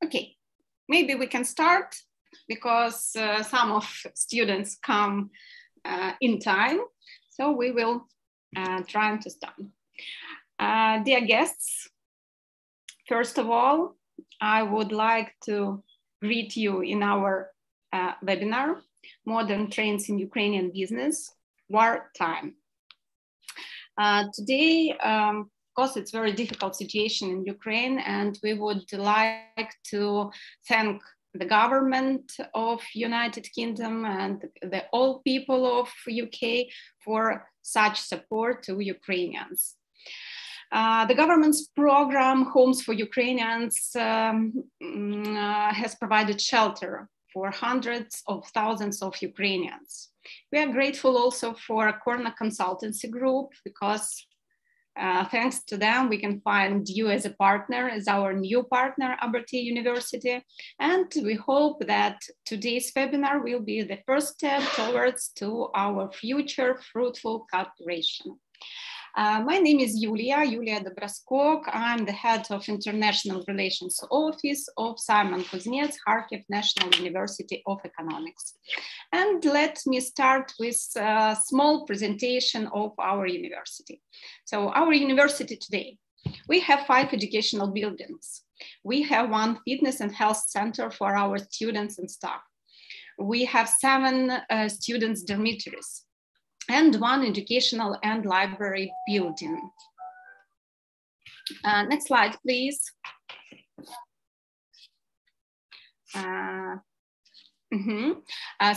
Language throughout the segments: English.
Okay, maybe we can start because some of students come in time. So we will try to start. Dear guests, first of all, I would like to greet you in our webinar, Modern Trends in Ukrainian Business, Wartime. Today, of course, it's a very difficult situation in Ukraine, and we would like to thank the government of United Kingdom and the all people of UK for such support to Ukrainians. The government's program, Homes for Ukrainians, has provided shelter for hundreds of thousands of Ukrainians. We are grateful also for a Corner Consultancy Group because thanks to them, we can find you as a partner, as our new partner, Abertay University. And we hope that today's webinar will be the first step towards to our future fruitful cooperation. My name is Julia Dobroskok. I'm the head of International Relations Office of Semena Kuznecya, Kharkiv National University of Economics. And let me start with a small presentation of our university. So our university today, we have 5 educational buildings. We have 1 fitness and health center for our students and staff. We have 7 students' dormitories and 1 educational and library building. Next slide, please.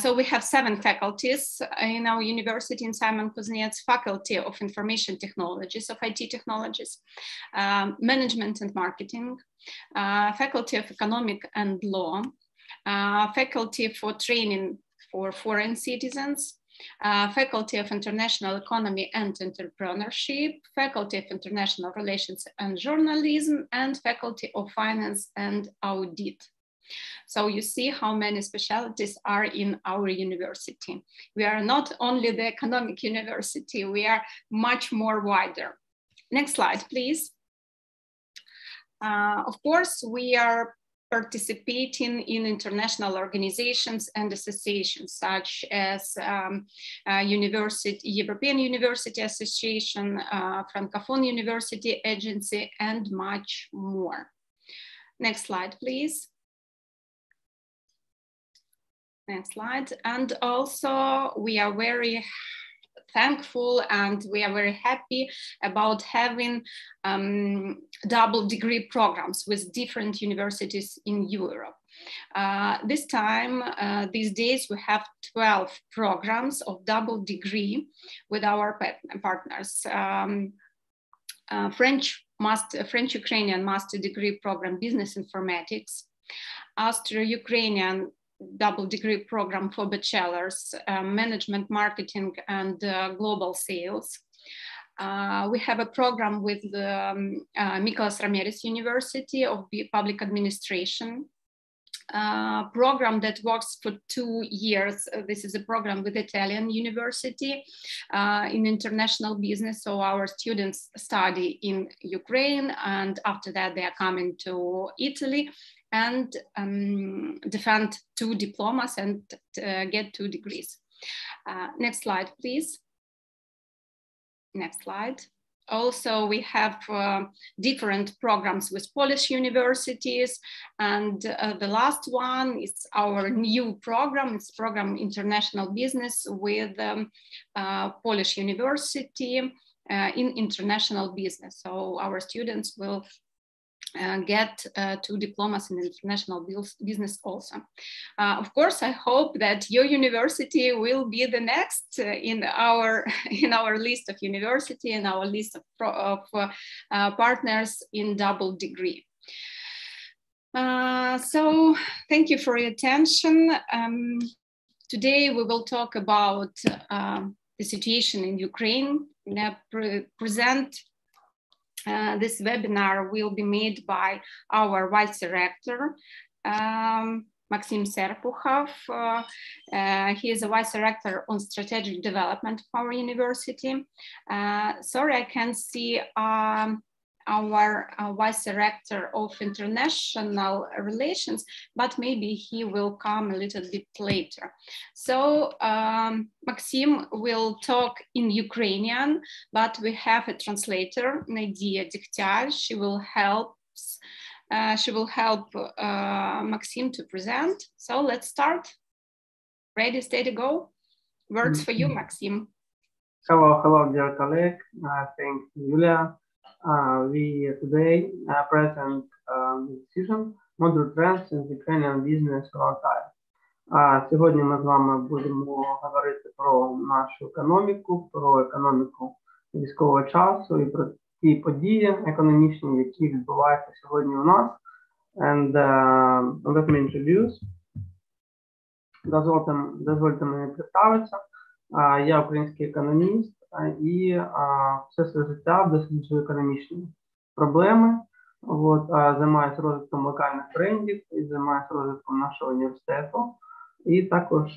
So we have 7 faculties in our university in Semena Kuznecya: Faculty of Information Technologies, of IT Technologies, Management and Marketing, Faculty of Economic and Law, Faculty for Training for Foreign Citizens, Faculty of International Economy and Entrepreneurship, Faculty of International Relations and Journalism, and Faculty of Finance and Audit. So you see how many specialties are in our university. We are not only the economic university, we are much more wider. Next slide, please. Of course, we are participating in international organizations and associations such as European University Association, Francophone University Agency, and much more. Next slide, please. Next slide. And also we are very thankful and we are very happy about having double degree programs with different universities in Europe. This time, these days, we have 12 programs of double degree with our partners. French-Ukrainian master degree program, Business Informatics, Austro-Ukrainian double degree program for bachelors, management, marketing, and global sales. We have a program with the Mykolas Romeris University of Public Administration, program that works for 2 years. This is a program with Italian University in international business. So our students study in Ukraine, and after that they are coming to Italy and defend 2 diplomas and get 2 degrees. Next slide, please. Next slide. Also, we have different programs with Polish universities. And the last one is our new program. It's program International Business with Polish University in international business. So our students will get 2 diplomas in international business also. Of course, I hope that your university will be the next in our list of university and our list of partners in double degree. So thank you for your attention. Today we will talk about the situation in Ukraine. Present this webinar will be made by our Vice Rector, Maxim Serpukhov. He is a Vice Rector on Strategic Development of our university. Sorry, I can't see our Vice Director of International Relations, but maybe he will come a little bit later. So Maxim will talk in Ukrainian, but we have a translator, Nadia Diktyar. She will help Maxim to present. So let's start. Ready, steady, go. Words for you, Maxim. Hello, dear colleague. Thanks, Julia. We today present decision modern trends in Ukrainian business wartime. Сьогодні ми з вами будемо говорити про нашу економіку, про економіку військового часу і про ті події економічні, які відбуваються сьогодні у нас. And let me introduce. Дозвольте мені представитися. Я український економіст і все своє життя досліджую економічні проблеми. Займаюся розвитком локальних трендів і займаюся розвитком нашого університету. І також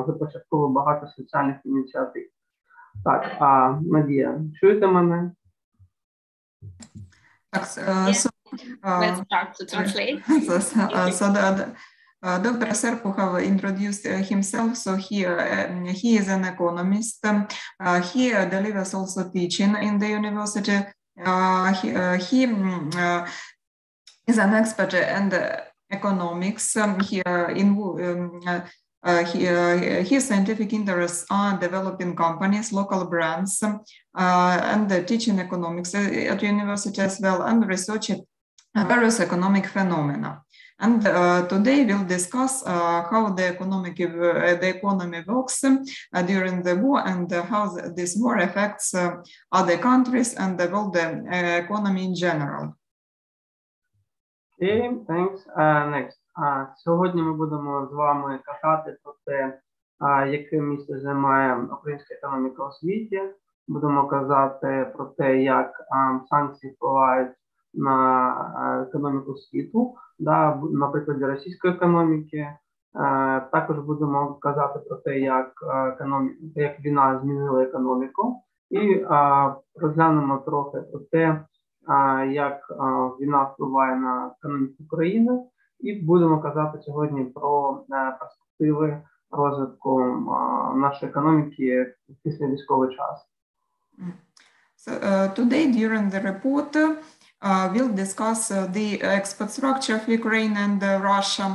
започатковую багато соціальних ініціатив. Так, Надія, чуєте мене? Так, let's start to translate. Dr. Serpukhov introduced himself, so he is an economist. He delivers also teaching in the university. He is an expert in economics. His scientific interests are developing companies, local brands, and teaching economics at university as well, and researching various economic phenomena. And today we'll discuss how the economy works during the war and how this war affects other countries and the world economy in general. Okay, thanks. Next. Сьогодні ми будемо з вами казати про те, яке місце займає українська економіка у світі. Будемо казати про те, як санкції впливають на економіку світу, на прикладі російської економіки. Також будемо казати про те, як війна змінила економіку. І розглянемо трохи про те, як війна впливає на економіку України. І будемо казати сьогодні про перспективи розвитку нашої економіки після військовий час. So today during the report we'll discuss the export structure of Ukraine and Russia,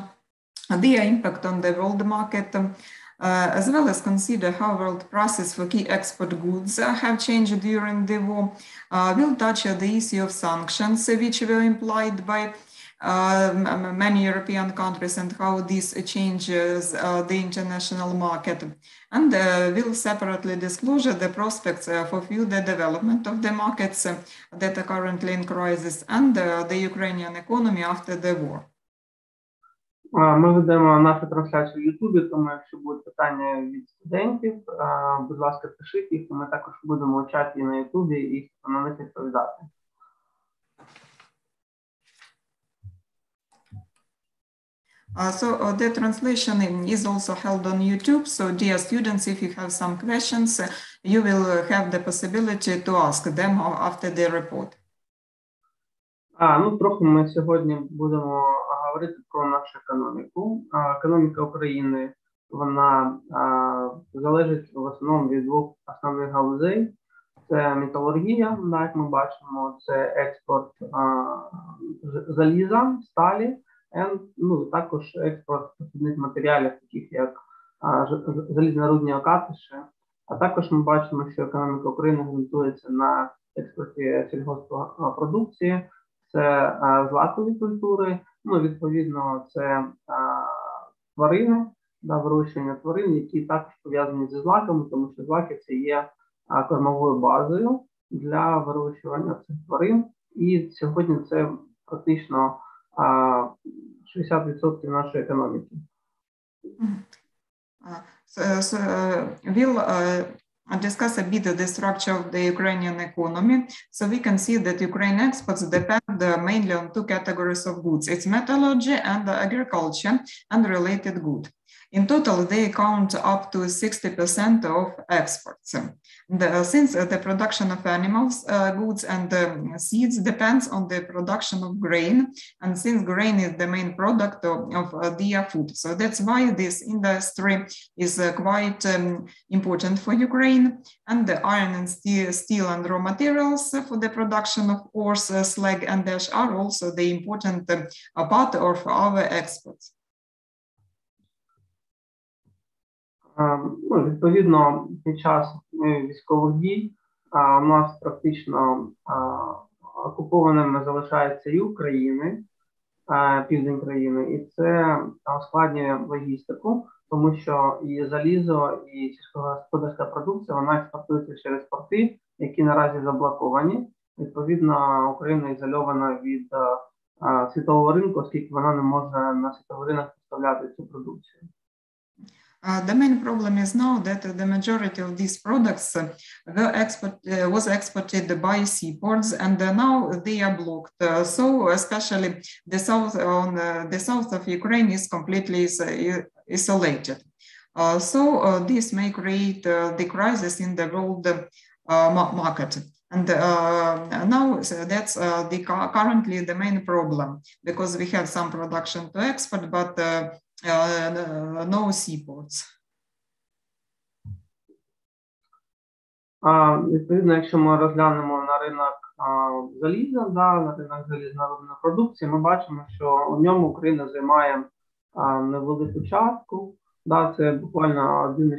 the impact on the world market, as well as consider how world prices for key export goods have changed during the war. We'll touch the issue of sanctions, which were implied by many European countries and how this changes the international market. And we'll separately disclose the prospects for further development of the markets that are currently in crisis and the Ukrainian economy after the war. Ми ведемо нашу трансляцію в Ютубі, тому якщо будуть питання від студентів, будь ласка, пишіть їх, ми також будемо у чаті на Ютубі і на них відповідати. So the translation is also held on YouTube. So dear students, if you have some questions, you will have the possibility to ask them after the report. Трохи ми сьогодні будемо говорити про нашу економіку. Економіка України, вона залежить в основному від двох основних галузей. Це металургія, як ми бачимо, це експорт заліза, сталі, також експорт прохідних матеріалів, таких як залізнорудні окатиші. А також ми бачимо, що економіка України ґрунтується на експорті сільгосппродукції, це злакові культури, відповідно, це тварини, вирощування тварин, які також пов'язані зі злаками, тому що злаки – це є кормовою базою для вирощування цих тварин. І сьогодні це практично 60% нашої економіки. We'll discuss a bit the structure of the Ukrainian economy. So we can see that Ukraine exports depend mainly on two categories of goods. It's metallurgy and agriculture and related goods. In total, they account up to 60% of exports. Since the production of animals, goods and seeds depends on the production of grain, and since grain is the main product of their food. So that's why this industry is quite important for Ukraine, and the iron and steel and raw materials for the production of ores, slag and ash are also the important part of our exports. Відповідно, під час військових дій у нас практично окупованими залишається і Україна, південь країни, і це ускладнює логістику, тому що і залізо, і сільськогосподарська продукція, вона експортується через порти, які наразі заблоковані. Відповідно, Україна ізольована від світового ринку, оскільки вона не може на світовий ринок поставляти цю продукцію. The main problem is now that the majority of these products was exported by seaports, and now they are blocked. So especially the south of Ukraine is completely isolated. So this may create the crisis in the world market. And now that's currently the main problem, because we have some production to export, but no seaports. Відповідно, якщо ми розглянемо на ринок заліза, на ринок залізнодобувної продукції, ми бачимо, що у ньому Україна займає невелику частку. Це буквально 1,6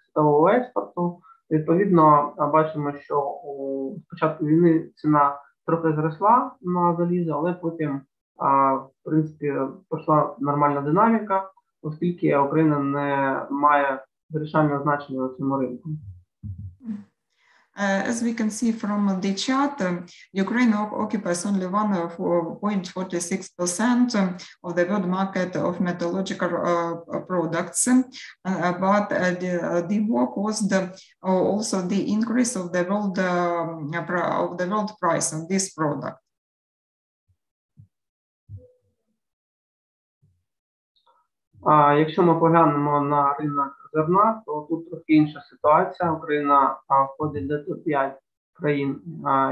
світового експорту. Відповідно, бачимо, що у початку війни ціна трохи зросла на залізо, але потім, в принципі, пішла нормальна динаміка, оскільки Україна не має вирішального значення на цьому ринку. As we can see from the chart, Ukraine occupies only 1.46% of the world market of metallurgical products, but the war caused also the increase of the world price of this product. Якщо ми поглянемо на ринок зерна, то тут трохи інша ситуація. Україна входить до топ-5 країн,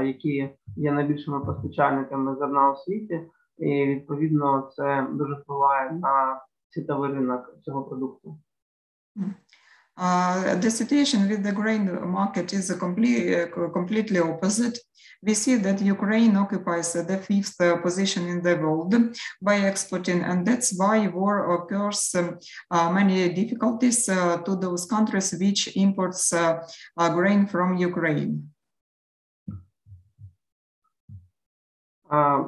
які є найбільшими постачальниками зерна у світі, і відповідно це дуже впливає на світовий ринок цього продукту. The situation with the grain market is completely opposite. We see that Ukraine occupies the 5th position in the world by exporting, and that's why war occurs many difficulties to those countries which imports grain from Ukraine.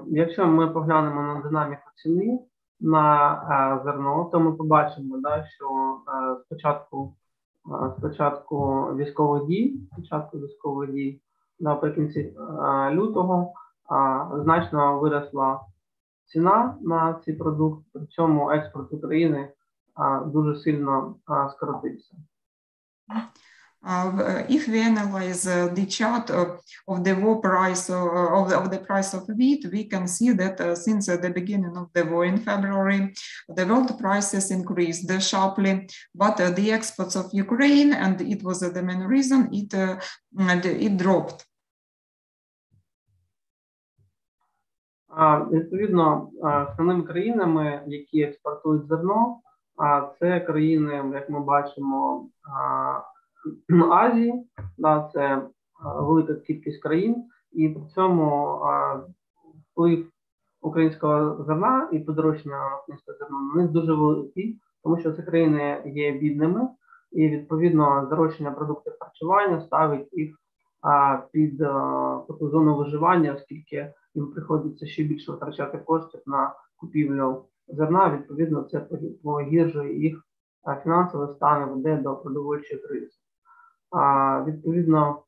Якщо ми поглянемо на динаміку ціни на зерно, то ми побачимо, що спочатку військових дій, наприкінці лютого значно виросла ціна на цей продукт, при цьому експорт України дуже сильно скоротився. If we analyze the chart of the war price of the price of wheat, we can see that since the beginning of the war in February, the world prices increased sharply, but the exports of Ukraine, and it was the main reason, it dropped. Відповідно, основними країнами, які експортують зерно, це країни, як ми бачимо, Азії, це велика кількість країн, і при цьому вплив українського зерна і подорожчання українського зерна на них дуже великий, тому що ці країни є бідними, і відповідно здорожчання продуктів харчування ставить їх під таку зону виживання, оскільки їм приходиться ще більше витрачати коштів на купівлю зерна, відповідно це погіршує їх фінансовий стан, веде до продовольчої кризи. Відповідно,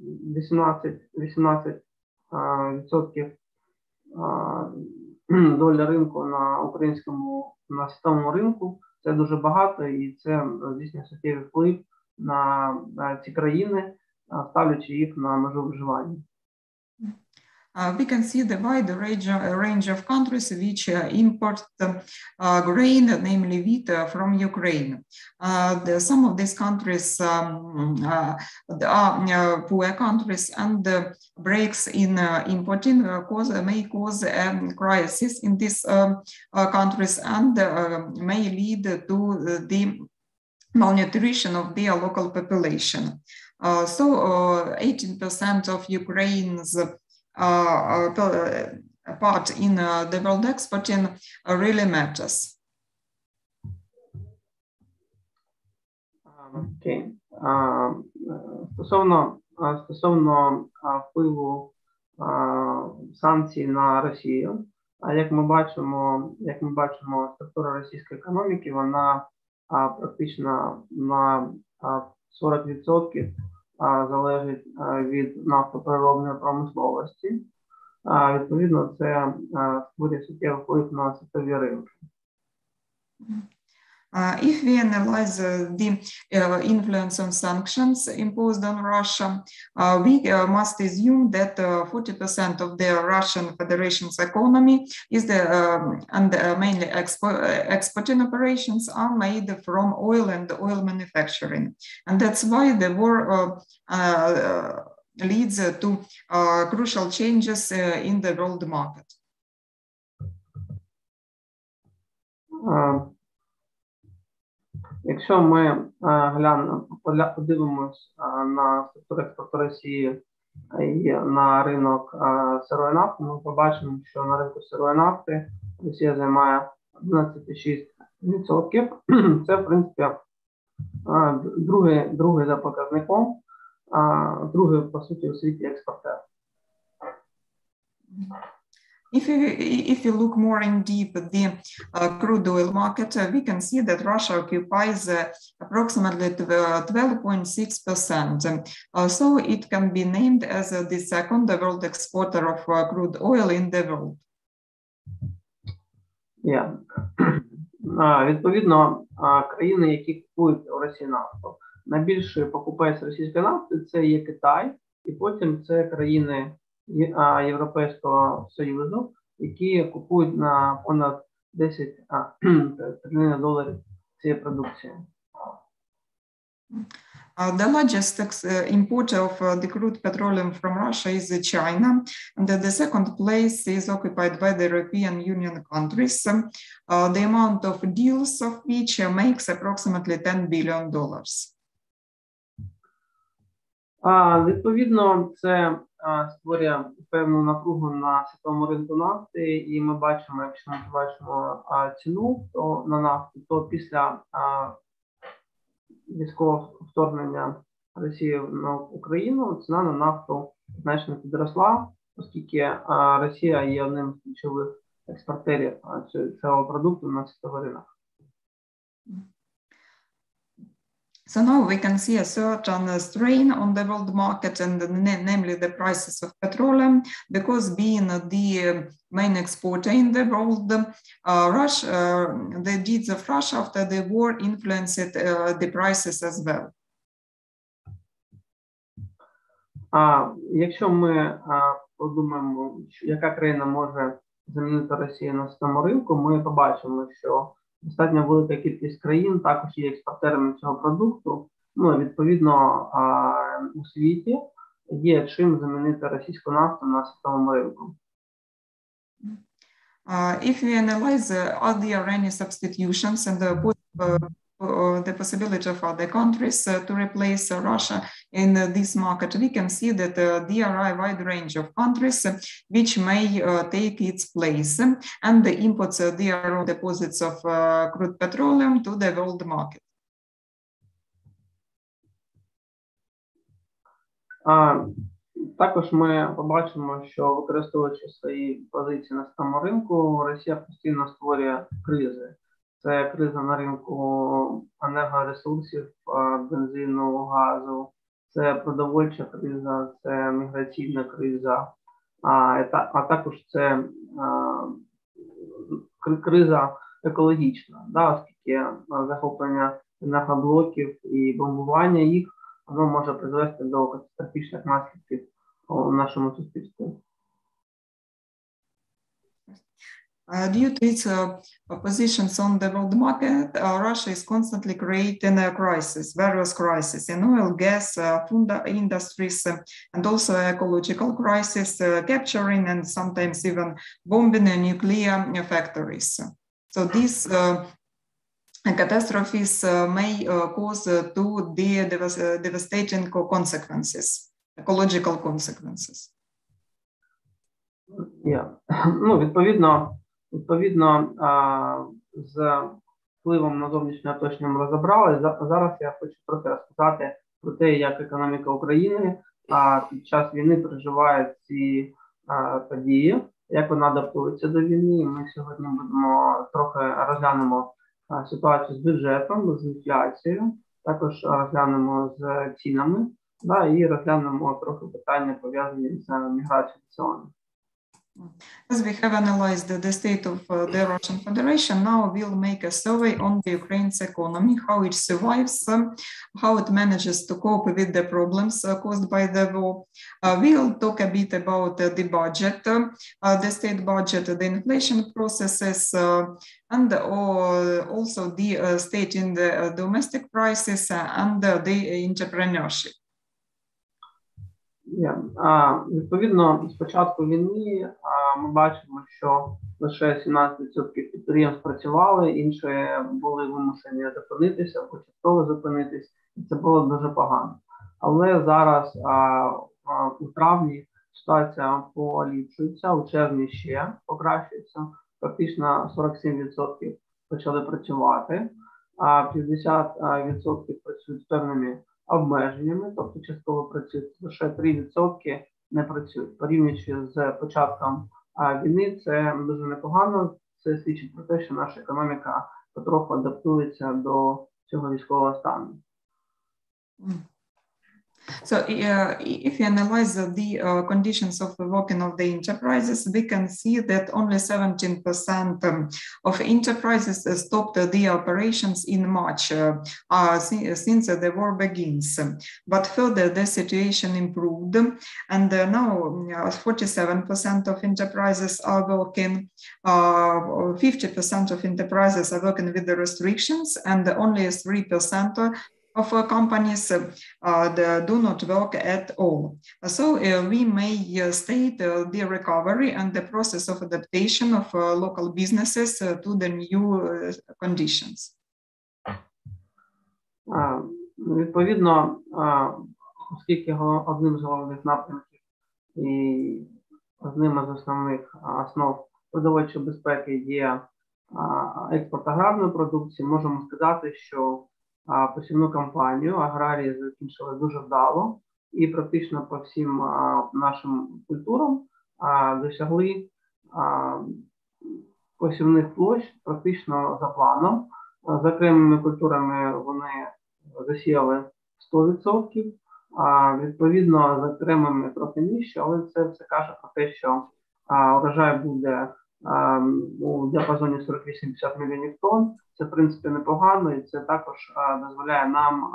18% доля ринку на світовому ринку – це дуже багато, і це здійснює суттєвий вплив на ці країни, ставлячи їх на межу виживання. we can see the wide range of countries which import grain, namely wheat, from Ukraine. Some of these countries are poor countries, and breaks in importing may cause a crisis in these countries and may lead to the malnutrition of their local population. So 18% of Ukraine's part in the world exporting really matters. Okay. Стосовно впливу санкцій на Росію, як ми бачимо, структура російської економіки, вона практично на 40% залежить від нафтопереробної промисловості. Відповідно, це створює суттєвий вплив на світові ринки. If we analyze the influence of sanctions imposed on Russia, we must assume that 40% of the Russian Federation's economy is and mainly exporting operations are made from oil and oil manufacturing. And that's why the war leads to crucial changes in the world market. Якщо ми подивимось на структуру експорту Росії і на ринок сирої нафти, ми побачимо, що на ринку сирої нафти Росія займає 11,6%. Це, в принципі, другий за показником, другий, по суті, у світі експортер. If you look more in deep at the crude oil market, we can see that Russia occupies approximately 12.6%. So it can be named as the second world exporter of crude oil in the world. Yeah. Відповідно, країни, які купують у Росії нафту, найбільший покупець російської нафти – це є Китай, і потім це країни Європейського Союзу, які купують на понад 10 трильйонів доларів цієї продукції. The largest importer of the crude petroleum from Russia is China, and the second place is occupied by the European Union countries, the amount of deals of which makes approximately $10 billion. Відповідно, це створює певну напругу на світовому ринку нафти, і ми бачимо, якщо ми бачимо ціну на нафту, то після військового вторгнення Росії на Україну ціна на нафту значно підросла, оскільки Росія є одним з ключових експортерів цього продукту на світовий ринок. So now we can see a certain strain on the world market, and namely the prices of petroleum, because being the main exporter in the world, the deeds of Russia after the war influenced the prices as well. Якщо ми подумаємо, яка країна може замінити Росію на світовому ринку, ми побачимо, що достатньо велика кількість країн також є експортерами цього продукту. Ну, відповідно, у світі є чим замінити російську нафту на світовому ринку. If we analyze are there any substitutions and the possibility of other countries to replace Russia in this market, we can see that there are a wide range of countries which may take its place and imports their own deposits of crude petroleum to the world market. Також ми побачимо, що використовуючи свої позиції на світовому ринку, Росія постійно створює кризи. Це криза на ринку енергоресурсів, бензину, газу, це продовольча криза, це міграційна криза, а також це криза екологічна, оскільки захоплення енергоблоків і бомбування їх, воно може призвести до катастрофічних наслідків у нашому суспільстві. Due to its positions on the world market, Russia is constantly creating various crises in oil, gas, food industries, and also ecological crisis, capturing and sometimes even bombing nuclear factories. So these catastrophes may cause devastating consequences, ecological consequences. Ну, відповідно, з впливом на зовнішнє оточення ми розібрали. Зараз я хочу трохи розказати про те, як економіка України під час війни переживає ці події, як вона адаптується до війни. Ми сьогодні трохи розглянемо ситуацію з бюджетом, з інфляцією, також розглянемо з цінами, і розглянемо трохи питання, пов'язані з міграцією. As we have analyzed the state of the Russian Federation, now we'll make a survey on the Ukraine's economy, how it survives, how it manages to cope with the problems caused by the war. We'll talk a bit about the budget, the state budget, the inflation processes, and also the state in the domestic prices and the entrepreneurship. Відповідно, з початку війни ми бачимо, що лише 17% підприємств працювали, інші були вимушені зупинитися або частково зупинитись, і це було дуже погано. Але зараз у травні ситуація поліпшується, у червні ще покращується, практично 47% почали працювати, а 50% працюють з певними обмеженнями, тобто частково працюють, лише 3% не працюють. Порівнюючи з початком війни, це дуже непогано, це свідчить про те, що наша економіка потроху адаптується до цього військового стану. So if you analyze the conditions of the working of the enterprises, we can see that only 17% of enterprises stopped their operations in March since the war begins. But further, the situation improved, and now 47% of enterprises are working, 50% of enterprises are working with the restrictions, and only 3% of companies do not work at all. So we may state the recovery and the process of adaptation of local businesses to the new conditions. Відповідно, оскільки одним з головних напрямків і одним із основних основ продовольчої безпеки є експорт аграрної продукції, можемо сказати, що посівну кампанію аграрії закінчили дуже вдало і практично по всім нашим культурам досягли посівних площ практично за планом. За окремими культурами вони засіяли 100%, відповідно за окремими трохи нижче, але це все каже про те, що урожай буде у діапазоні 48-50 мільйонів тонн. Це, в принципі, непогано, і це також дозволяє нам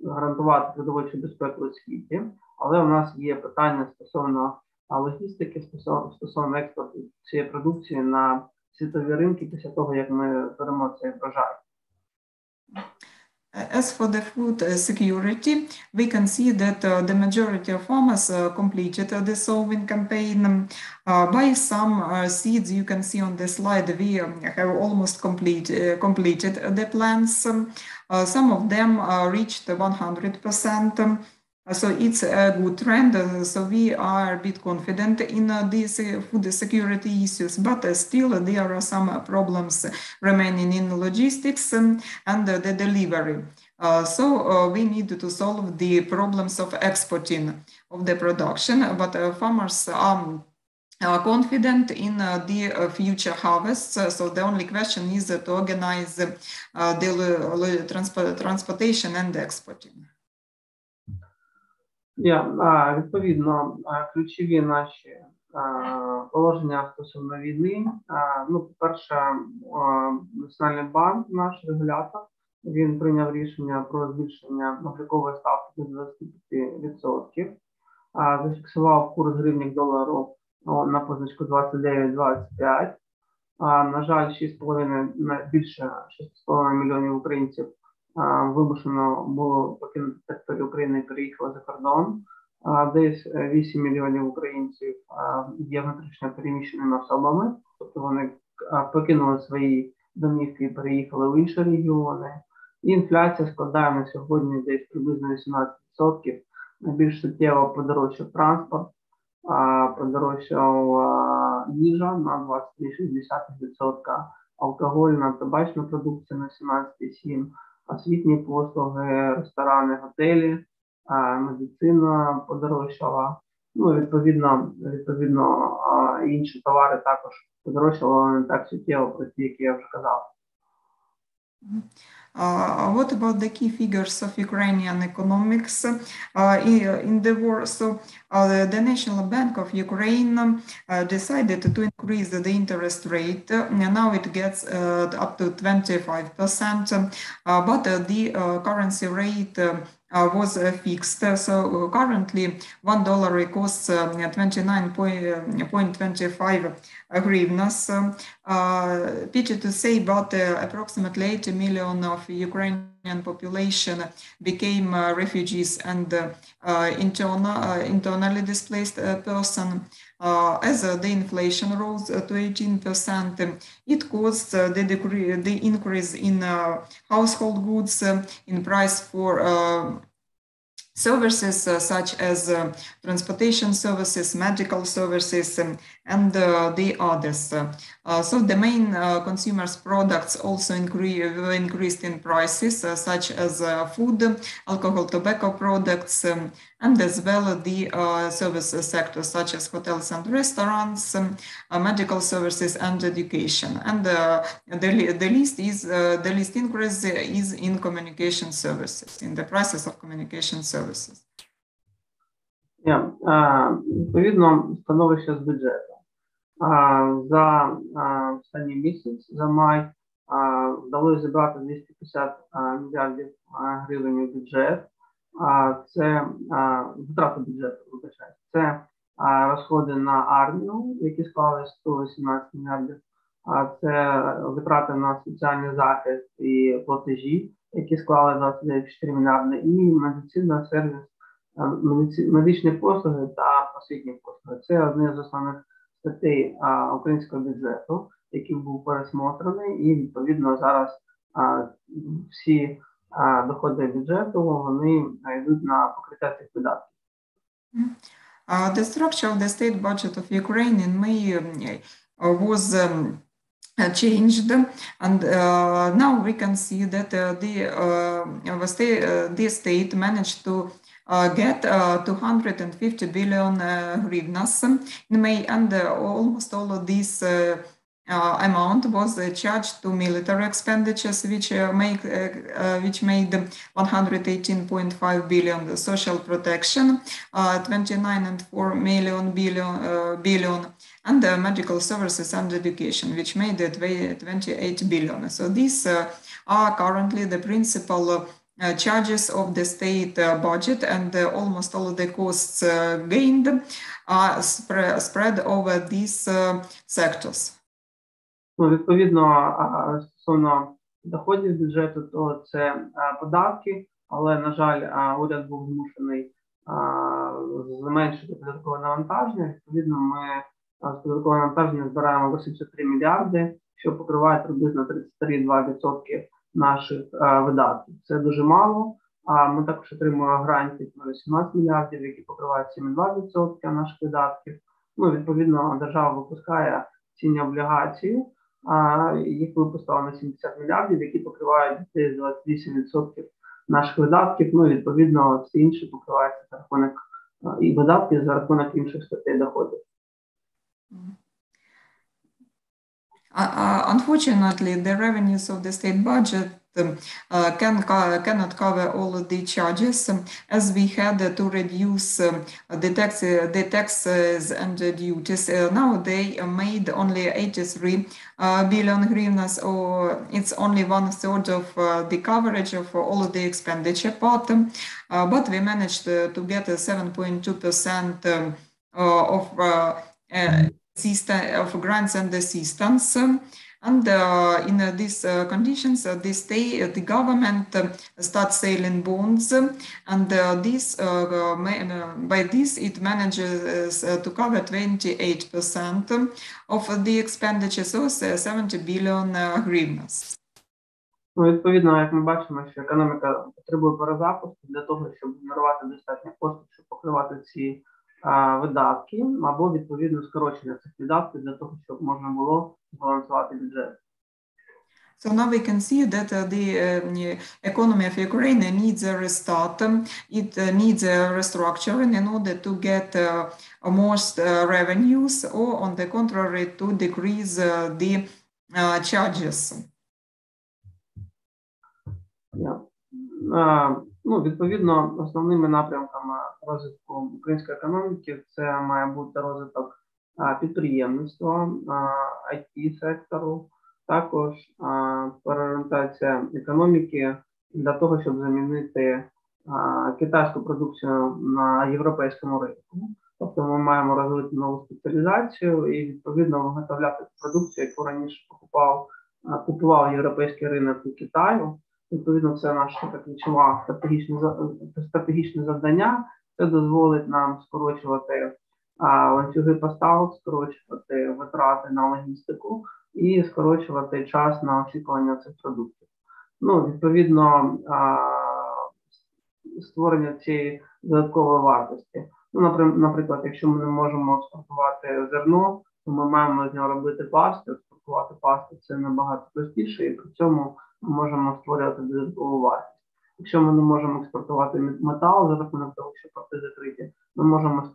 гарантувати продовольчу безпеку у світі. Але у нас є питання стосовно логістики, стосовно експорту цієї продукції на світові ринки після того, як ми беремо цей врожай. As for the food security, we can see that the majority of farmers completed the sowing campaign. By some seeds, you can see on the slide, we have almost completed the plants. Some of them reached 100%. So it's a good trend. So we are a bit confident in these food security issues, but still there are some problems remaining in logistics and the delivery. So we need to solve the problems of exporting of the production, but farmers are confident in the future harvests. So the only question is to organize the transportation and exporting. Відповідно, ключові наші положення стосовно війни. По-перше, Національний банк, наш регулятор, він прийняв рішення про збільшення облікової ставки до 25%, зафіксував курс гривні к долару на позначку 29-25. На жаль, 6,5, більше 6,5 мільйонів українців вимушено було покинути територію України і переїхали за кордон. Десь 8 мільйонів українців є внутрішньо переміщеними особами, тобто вони покинули свої домівки і переїхали в інші регіони. І інфляція складає на сьогодні десь приблизно 18%. Найбільш суттєво подорожчав транспорт, подорожчав їжа на 23,6%, алкогольна, табачна продукція на 17,7%, освітні послуги, ресторани, готелі, медицина подорожчала. Ну, відповідно, інші товари також подорожчали, але не так суттєво про ті, які я вже казав. What about the key figures of Ukrainian economics in the war? So the National Bank of Ukraine decided to increase the interest rate. Now it gets up to 25%, but the currency rate was fixed. So currently $1 costs 29.25 hryvnias. Pity to say, but approximately 80 million of Ukrainian population became refugees and internally displaced person. As the inflation rose to 18%, it caused the increase in household goods, in price for services such as transportation services, medical services, and the others. So the main consumers' products also increased in prices, such as food, alcohol, tobacco products, and as well the service sectors such as hotels and restaurants, medical services, and education. And the least increase is in communication services, in the prices of communication services. Відповідно, становище з бюджету. За останній місяць, за май, вдалося зібрати 250 мільярдів гривень у бюджет. Це витрати бюджету, вибачайте. Це розходи на армію, які склали 118 мільярдів. Це витрати на соціальний захист і платежі, які склали 29,4 мільярди. І медицина, сервіс, медичні послуги та освітні послуги. Це одне з основних статей українського бюджету, який був пересмотрений, і відповідно зараз всі доходи бюджету, вони йдуть на покриття цих видатків. The structure of the state budget of Ukraine in May was changed, and now we can see that the state managed to get 250 billion hryvnias in May, and almost all of these amount was charged to military expenditures, which made 118.5 billion, the social protection 29.4 billion, and medical services and education, which made 28 billion. So these are currently the principal charges of the state budget, and almost all of the costs gained are spread over these sectors. Ну, відповідно, стосовно доходів бюджету, то це податки, але, на жаль, уряд був змушений зменшити податкове навантаження. Відповідно, ми з податкового навантаження збираємо 83 мільярди, що покриває приблизно 33,2% наших видатків. Це дуже мало. Ми також отримуємо грантів на 18 мільярдів, які покривають 7,2% наших видатків. Ну, відповідно, держава випускає цінні облігації, їх випустили на 70 мільярдів, які покривають десь 28% наших видатків. Ну, відповідно, всі інші покриваються за рахунок і видатків за рахунок інших статей доходів. Unfortunately, the revenues of the state budget cannot cover all of the charges, as we had to reduce the taxes and duties. Now they made only 83 billion hryvnias, or it's only 1/3 of the coverage of all of the expenditure part, but we managed to get a 7.2% of grants and assistance. And in these conditions, the government starts selling bonds, and by this it manages to cover 28% of the expenditure, so 70 billion hryvnias. Ну, відповідно, як ми бачимо, що економіка потребує перезапуску для того, щоб генерувати достатньо коштів, щоб покривати ці видатки, або, відповідно, скорочення цих видатків для того, щоб можна було збалансувати бюджет. So now we can see that the economy of Ukraine needs a restart. It needs a restructuring in order to get more revenues, or on the contrary, to decrease the charges. Ну, відповідно, основними напрямками розвитку української економіки це має бути розвиток підприємництва, IT-сектору, також переорієнтація економіки для того, щоб замінити китайську продукцію на європейському ринку. Тобто ми маємо розвити нову спеціалізацію і, відповідно, виготовляти продукцію, яку раніше купував європейський ринок у Китаю. Відповідно, це наше ключове стратегічне завдання. Це дозволить нам скорочувати ланцюги поставок, скорочувати витрати на логістику і скорочувати час на очікування цих продуктів. Ну, відповідно, створення цієї додаткової вартості. Ну, наприклад, якщо ми не можемо експортувати зерно, то ми маємо з нього робити пасту. Експортувати пасту – це набагато простіше, і при цьому ми можемо створювати додаткову вартість. Якщо ми не можемо експортувати метал за рахунок того, що порти закриті, ми можемо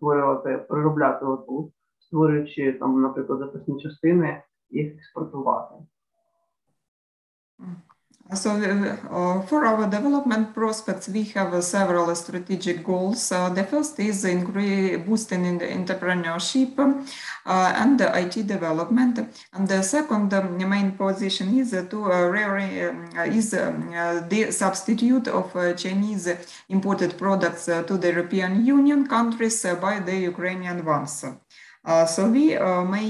переробляти отут, створюючи, там, наприклад, запасні частини, їх експортувати. So for our development prospects, we have several strategic goals. The first is boosting in the entrepreneurship and the IT development. And the second main position is the substitute of Chinese imported products to the European Union countries by the Ukrainian ones. So we may,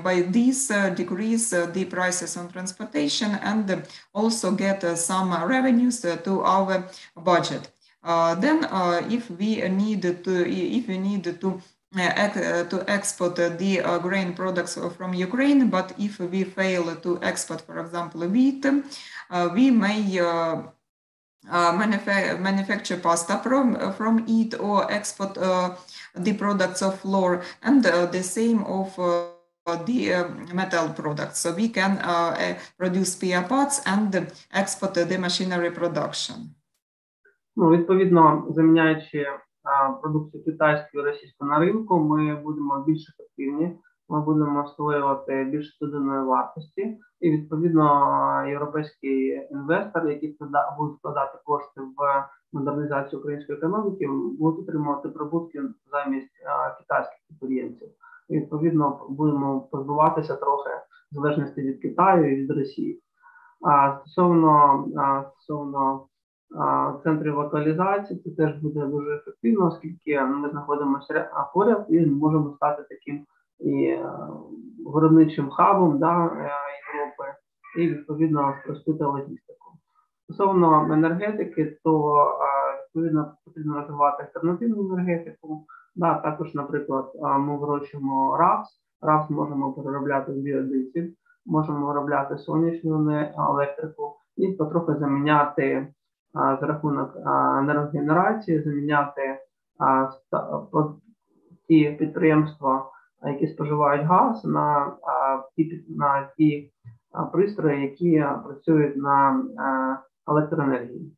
by this, decrease the prices on transportation and also get some revenues to our budget. Then, if we need to export the grain products from Ukraine, but if we fail to export, for example, wheat, we may manufacture pasta from it, or export the products of flour, and the same of the metal products. So we can produce spare parts and export the machinery production. Ну, відповідно, заміняючи продукцію китайську і російську на ринку, ми будемо більш ефективні, ми будемо створювати більше доданої вартості, і, відповідно, європейські інвестори, які будуть вкладати кошти в модернізацію української економіки, будуть отримувати прибутки замість китайських підприємців. І, відповідно, будемо позбуватися трохи залежності від Китаю і від Росії. Стосовно центрів локалізації, це теж буде дуже ефективно, оскільки ми знаходимося поряд і можемо стати таким і виробничим хабом Європи і, відповідно, спростити логістику. Стосовно енергетики, то, відповідно, потрібно розвивати альтернативну енергетику. Також, наприклад, ми вирощуємо рапс можемо переробляти в біодизель, можемо виробляти сонячну електрику і потрохи заміняти за рахунок енергогенерації, заміняти ті підприємства, які споживають газ, на ті пристрої, які працюють на електроенергії.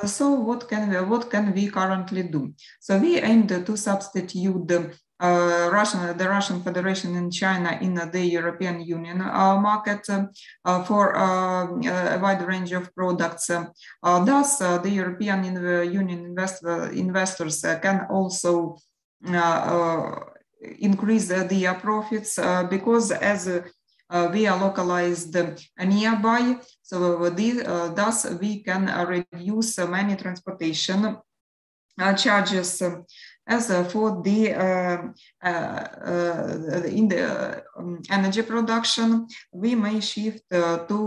So what can we currently do? So we aimed to substitute the Russian Federation and China in the European Union market for a wide range of products. Thus, the European Union investors can also increase their profits because as we are localized nearby, so thus we can reduce many transportation charges, As for the in the energy production, we may shift to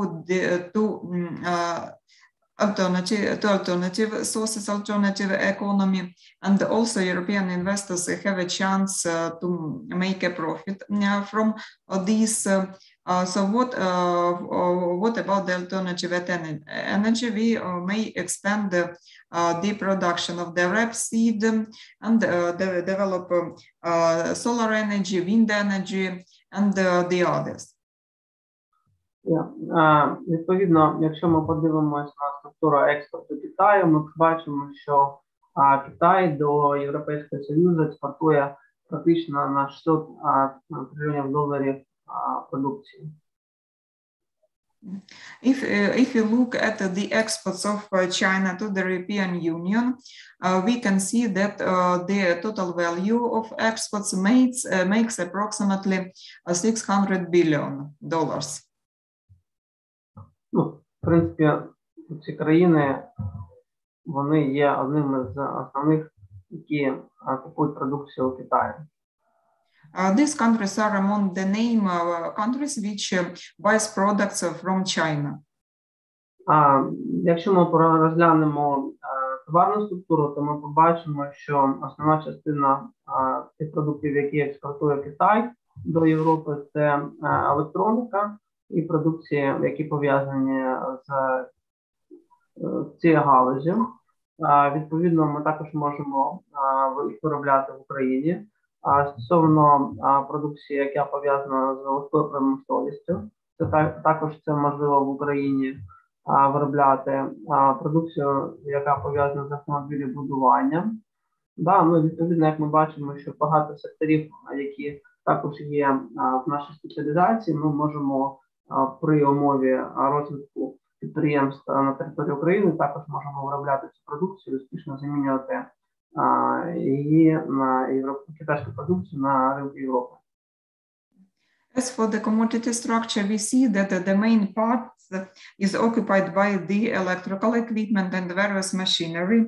alternative sources, alternative economy, and also European investors have a chance to make a profit from these. So what about the alternative energy? We may expand the production of the rapeseed and develop solar energy, wind energy, and the others. Відповідно, якщо ми подивимося на структуру експорту Китаю, ми бачимо, що Китай до Європейського Союзу експортує практично на 600 трильйонів доларів продукції. If you look at the exports of China to the European Union, we can see that the total value of exports makes approximately $600 billion. В принципі, ці країни, вони є одним з основних, які купують продукцію у Китаї. These countries are among the name countries which buys products from China. Якщо ми розглянемо товарну структуру, то ми побачимо, що основна частина тих продуктів, які експортує Китай до Європи, це електроніка і продукції, які пов'язані з цією галузю. Відповідно, ми також можемо їх виробляти в Україні. Стосовно продукції, яка пов'язана з легкою промисловістю, це також це можливо в Україні виробляти продукцію, яка пов'язана з автомобілебудуванням. Відповідно, як ми бачимо, що багато секторів, які також є в нашій спеціалізації, ми можемо при умові розвитку підприємств на території України також можемо виробляти цю продукцію, успішно замінювати її на китайську продукцію на ринку Європи. As for the commodity structure, we see that the main part is occupied by the electrical equipment and various machinery.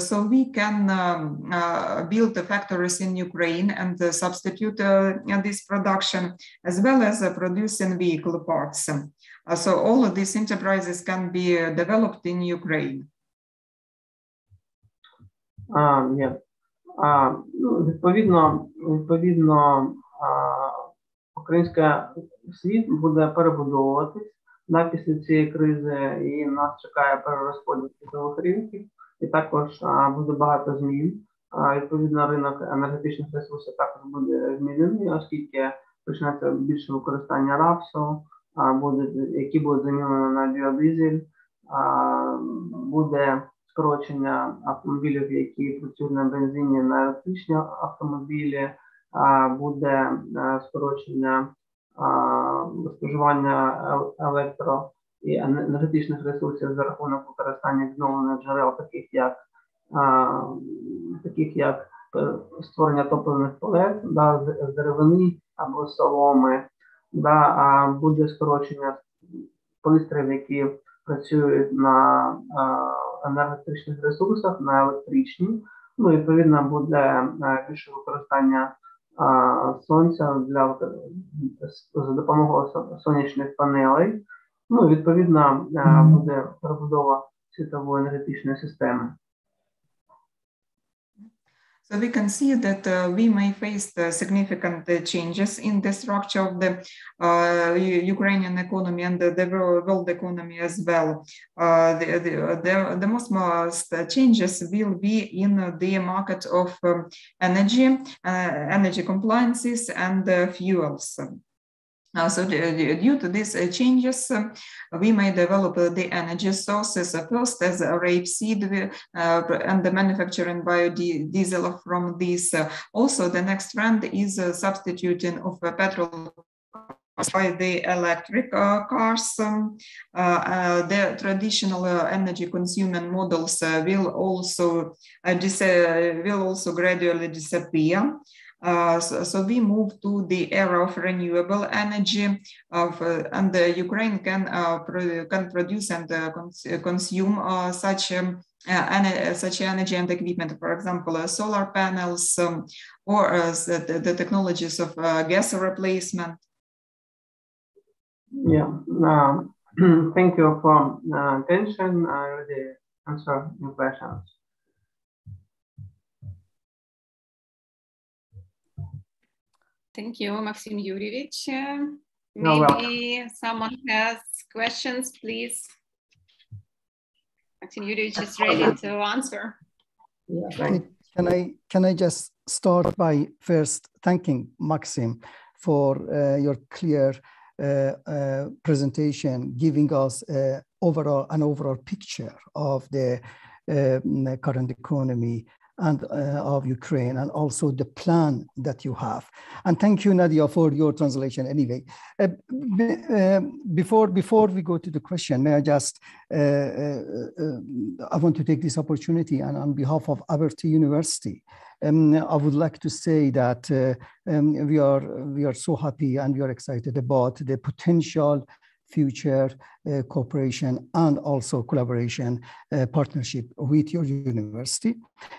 So we can build the factories in Ukraine and substitute this production, as well as producing vehicle parts. So all of these enterprises can be developed in Ukraine. Відповідно, український світ буде перебудовуватись після цієї кризи, і нас чекає перерозподіл світових ринків, і також буде багато змін. Відповідно, ринок енергетичних ресурсів також буде змінений, оскільки почнеться більше використання рапсу, які будуть замінені на біодизель, буде скорочення автомобілів, які працюють на бензині, на електричні автомобілі, буде скорочення споживання електро- і енергетичних ресурсів за рахунок використання відновлених джерел, таких як створення топливних палет з деревини або соломи, буде скорочення пристроїв, які працюють на енергетичних ресурсах, на електричні. Відповідно, буде більше використання сонця за допомогою сонячних панелей. Відповідно, буде перебудова світової енергетичної системи. So we can see that we may face significant changes in the structure of the Ukrainian economy and the world economy as well. The most changes will be in the market of energy compliances and fuels. So due to these changes, we may develop the energy sources first as rapeseed and the manufacturing biodiesel from these. Also, the next trend is substituting of petrol by the electric cars. The traditional energy consuming models will also gradually disappear. So we move to the era of renewable energy, and Ukraine can produce and consume such energy and equipment, for example, solar panels or the technologies of gas replacement. Yeah, thank you for attention. I already answered your questions. Thank you, Maxim Yurievich. You're Maybe someone has questions, please. Maxim Yurievich is ready to answer. Yeah, can I just start by first thanking Maxim for your clear presentation, giving us an overall picture of the current economy and of Ukraine, and also the plan that you have. And thank you, Nadia, for your translation anyway. Before we go to the question, may I just, I want to take this opportunity, and on behalf of Abertay University, I would like to say that we are so happy and we are excited about the potential future cooperation and also collaboration partnership with your university.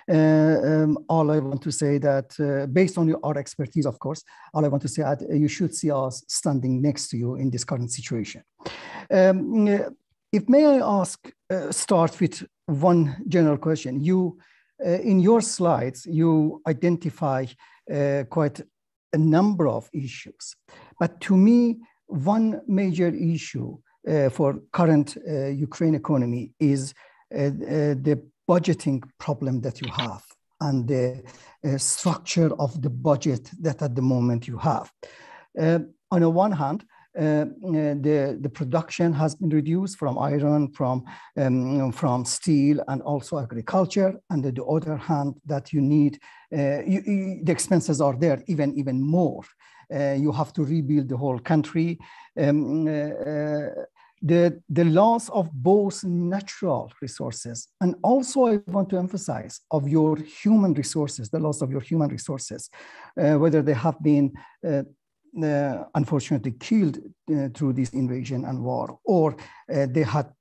All I want to say that based on our expertise, of course, all I want to say that you should see us standing next to you in this current situation. If may I ask, start with one general question. You, in your slides, you identify quite a number of issues, but to me, one major issue for current Ukraine economy is the budgeting problem that you have and the structure of the budget that at the moment you have. On the one hand, the production has been reduced from iron, from steel, and also agriculture. And on the other hand, that you need, the expenses are there even more. You have to rebuild the whole country. The loss of both natural resources and also I want to emphasize of your human resources, the loss of your human resources, whether they have been unfortunately killed through this invasion and war, or they had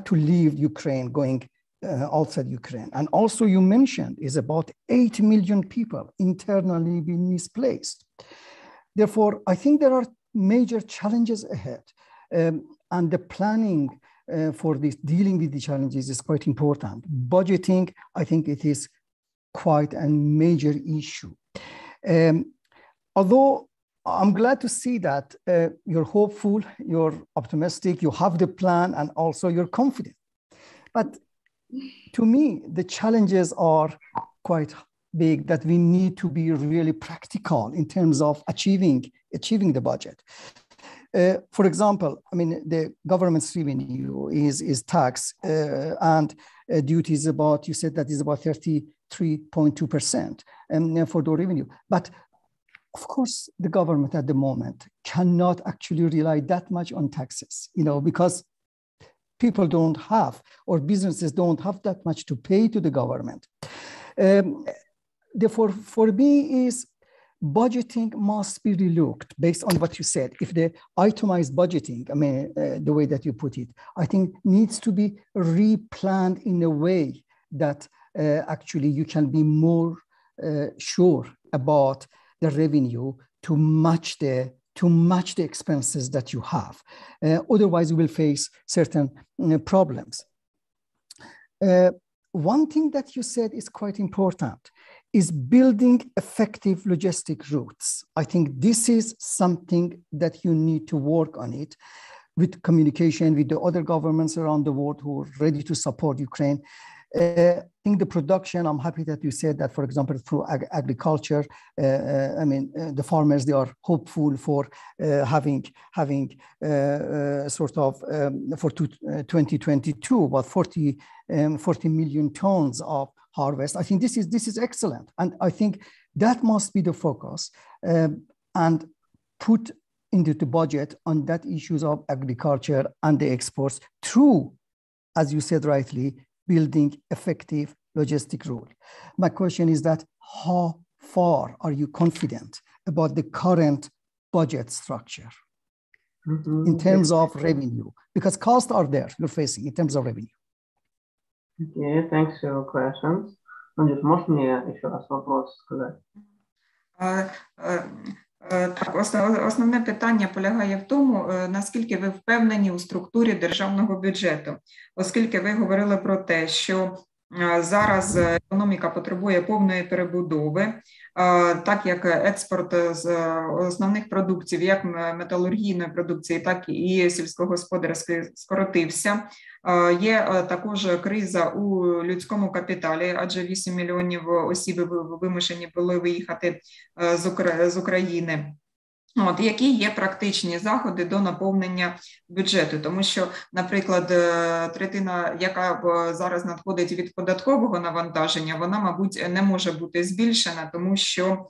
to leave Ukraine going outside Ukraine. And also you mentioned is about 8 million people internally being misplaced. Therefore, I think there are major challenges ahead. And the planning for this, dealing with the challenges is quite important. Budgeting, I think it is quite a major issue. Although I'm glad to see that you're hopeful, you're optimistic, you have the plan, and also you're confident. But to me, the challenges are quite big, that we need to be really practical in terms of achieving the budget. For example, I mean, the government's revenue is tax and duties about, you said that is about 33.2% for the revenue. But of course, the government at the moment cannot actually rely that much on taxes, because people don't have, or businesses don't have that much to pay to the government. Therefore, for me is budgeting must be relooked based on what you said. If the itemized budgeting, I mean, the way that you put it, I think needs to be replanned in a way that actually you can be more sure about the revenue to match the expenses that you have. Otherwise, you will face certain problems. One thing that you said is quite important, is building effective logistic routes. I think this is something that you need to work on it with communication with the other governments around the world who are ready to support Ukraine. I think the production, I'm happy that you said that, for example, through agriculture, I mean, the farmers, they are hopeful for having sort of for 2022, about 40 million tons of harvest. I think this is excellent. And I think that must be the focus and put into the budget on that issues of agriculture and the exports through, as you said rightly, building effective logistic rule. My question is that how far are you confident about the current budget structure in terms of revenue? Because costs are there, you're facing in terms of revenue. Okay, thanks for your questions. Надюш, можешь мне еще раз вопрос сказать? Так, основне питання полягає в тому, наскільки ви впевнені у структурі державного бюджету, оскільки ви говорили про те, що зараз економіка потребує повної перебудови, так як експорт з основних продуктів, як металургійної продукції, так і сільськогосподарської скоротився. Є також криза у людському капіталі, адже 8 мільйонів осіб вимушені були виїхати з України. От, які є практичні заходи до наповнення бюджету? Тому що, наприклад, третина, яка зараз надходить від податкового навантаження, вона, мабуть, не може бути збільшена, тому що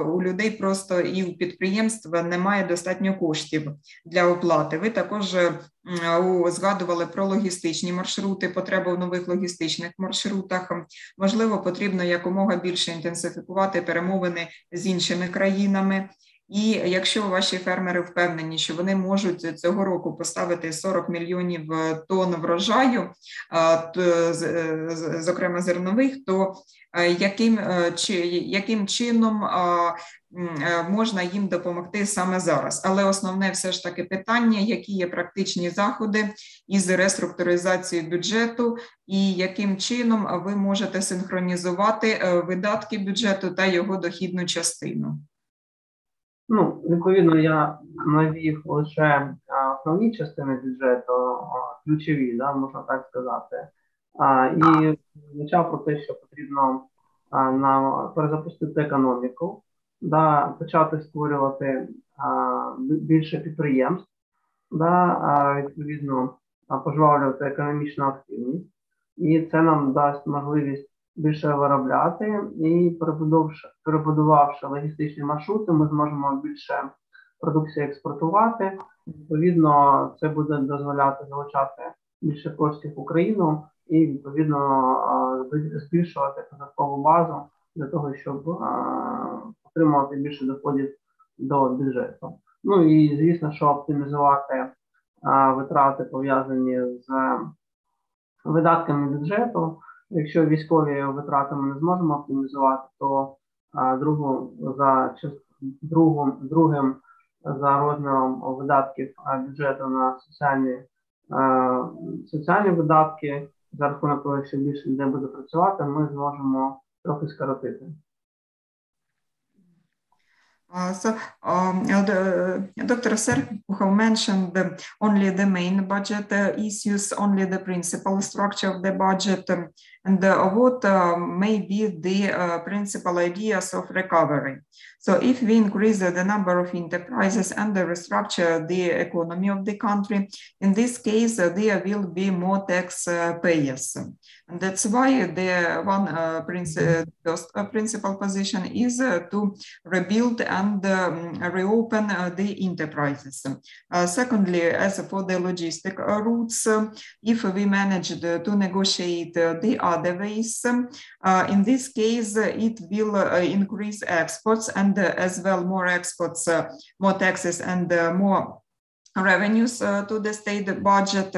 у людей просто і у підприємств немає достатньо коштів для оплати. Ви також згадували про логістичні маршрути, потребу в нових логістичних маршрутах. Можливо, потрібно якомога більше інтенсифікувати перемовини з іншими країнами. І якщо ваші фермери впевнені, що вони можуть цього року поставити 40 мільйонів тонн врожаю, зокрема зернових, то яким чином можна їм допомогти саме зараз? Але основне все ж таки питання, які є практичні заходи із реструктуризацією бюджету і яким чином ви можете синхронізувати видатки бюджету та його дохідну частину? Ну, відповідно, я навів лише основні частини бюджету, ключові, да, можна так сказати, і почав про те, що потрібно нам перезапустити економіку, да, почати створювати більше підприємств, да, відповідно, пожвавлювати економічну активність, і це нам дасть можливість більше виробляти, і перебудувавши логістичні маршрути, ми зможемо більше продукції експортувати. Відповідно, це буде дозволяти залучати більше коштів в Україну і, відповідно, збільшувати податкову базу для того, щоб отримувати більше доходів до бюджету. Ну і, звісно, що оптимізувати витрати, пов'язані з видатками бюджету. Якщо військові витрати ми не зможемо оптимізувати, то другим за розміром видатків бюджету на соціальні видатки, за рахунок того, що більше людей буде працювати, ми зможемо трохи скоротити. Dr. Serpuch mentioned only the main budget issues, only the principal structure of the budget, and what may be the principal ideas of recovery. So if we increase the number of enterprises and restructure the economy of the country, in this case, there will be more tax payers. And that's why the one principal position is to rebuild and reopen the enterprises. Secondly, as for the logistic routes, if we manage to negotiate the other ways, in this case, it will increase exports and as well more exports, more taxes and more revenues to the state budget.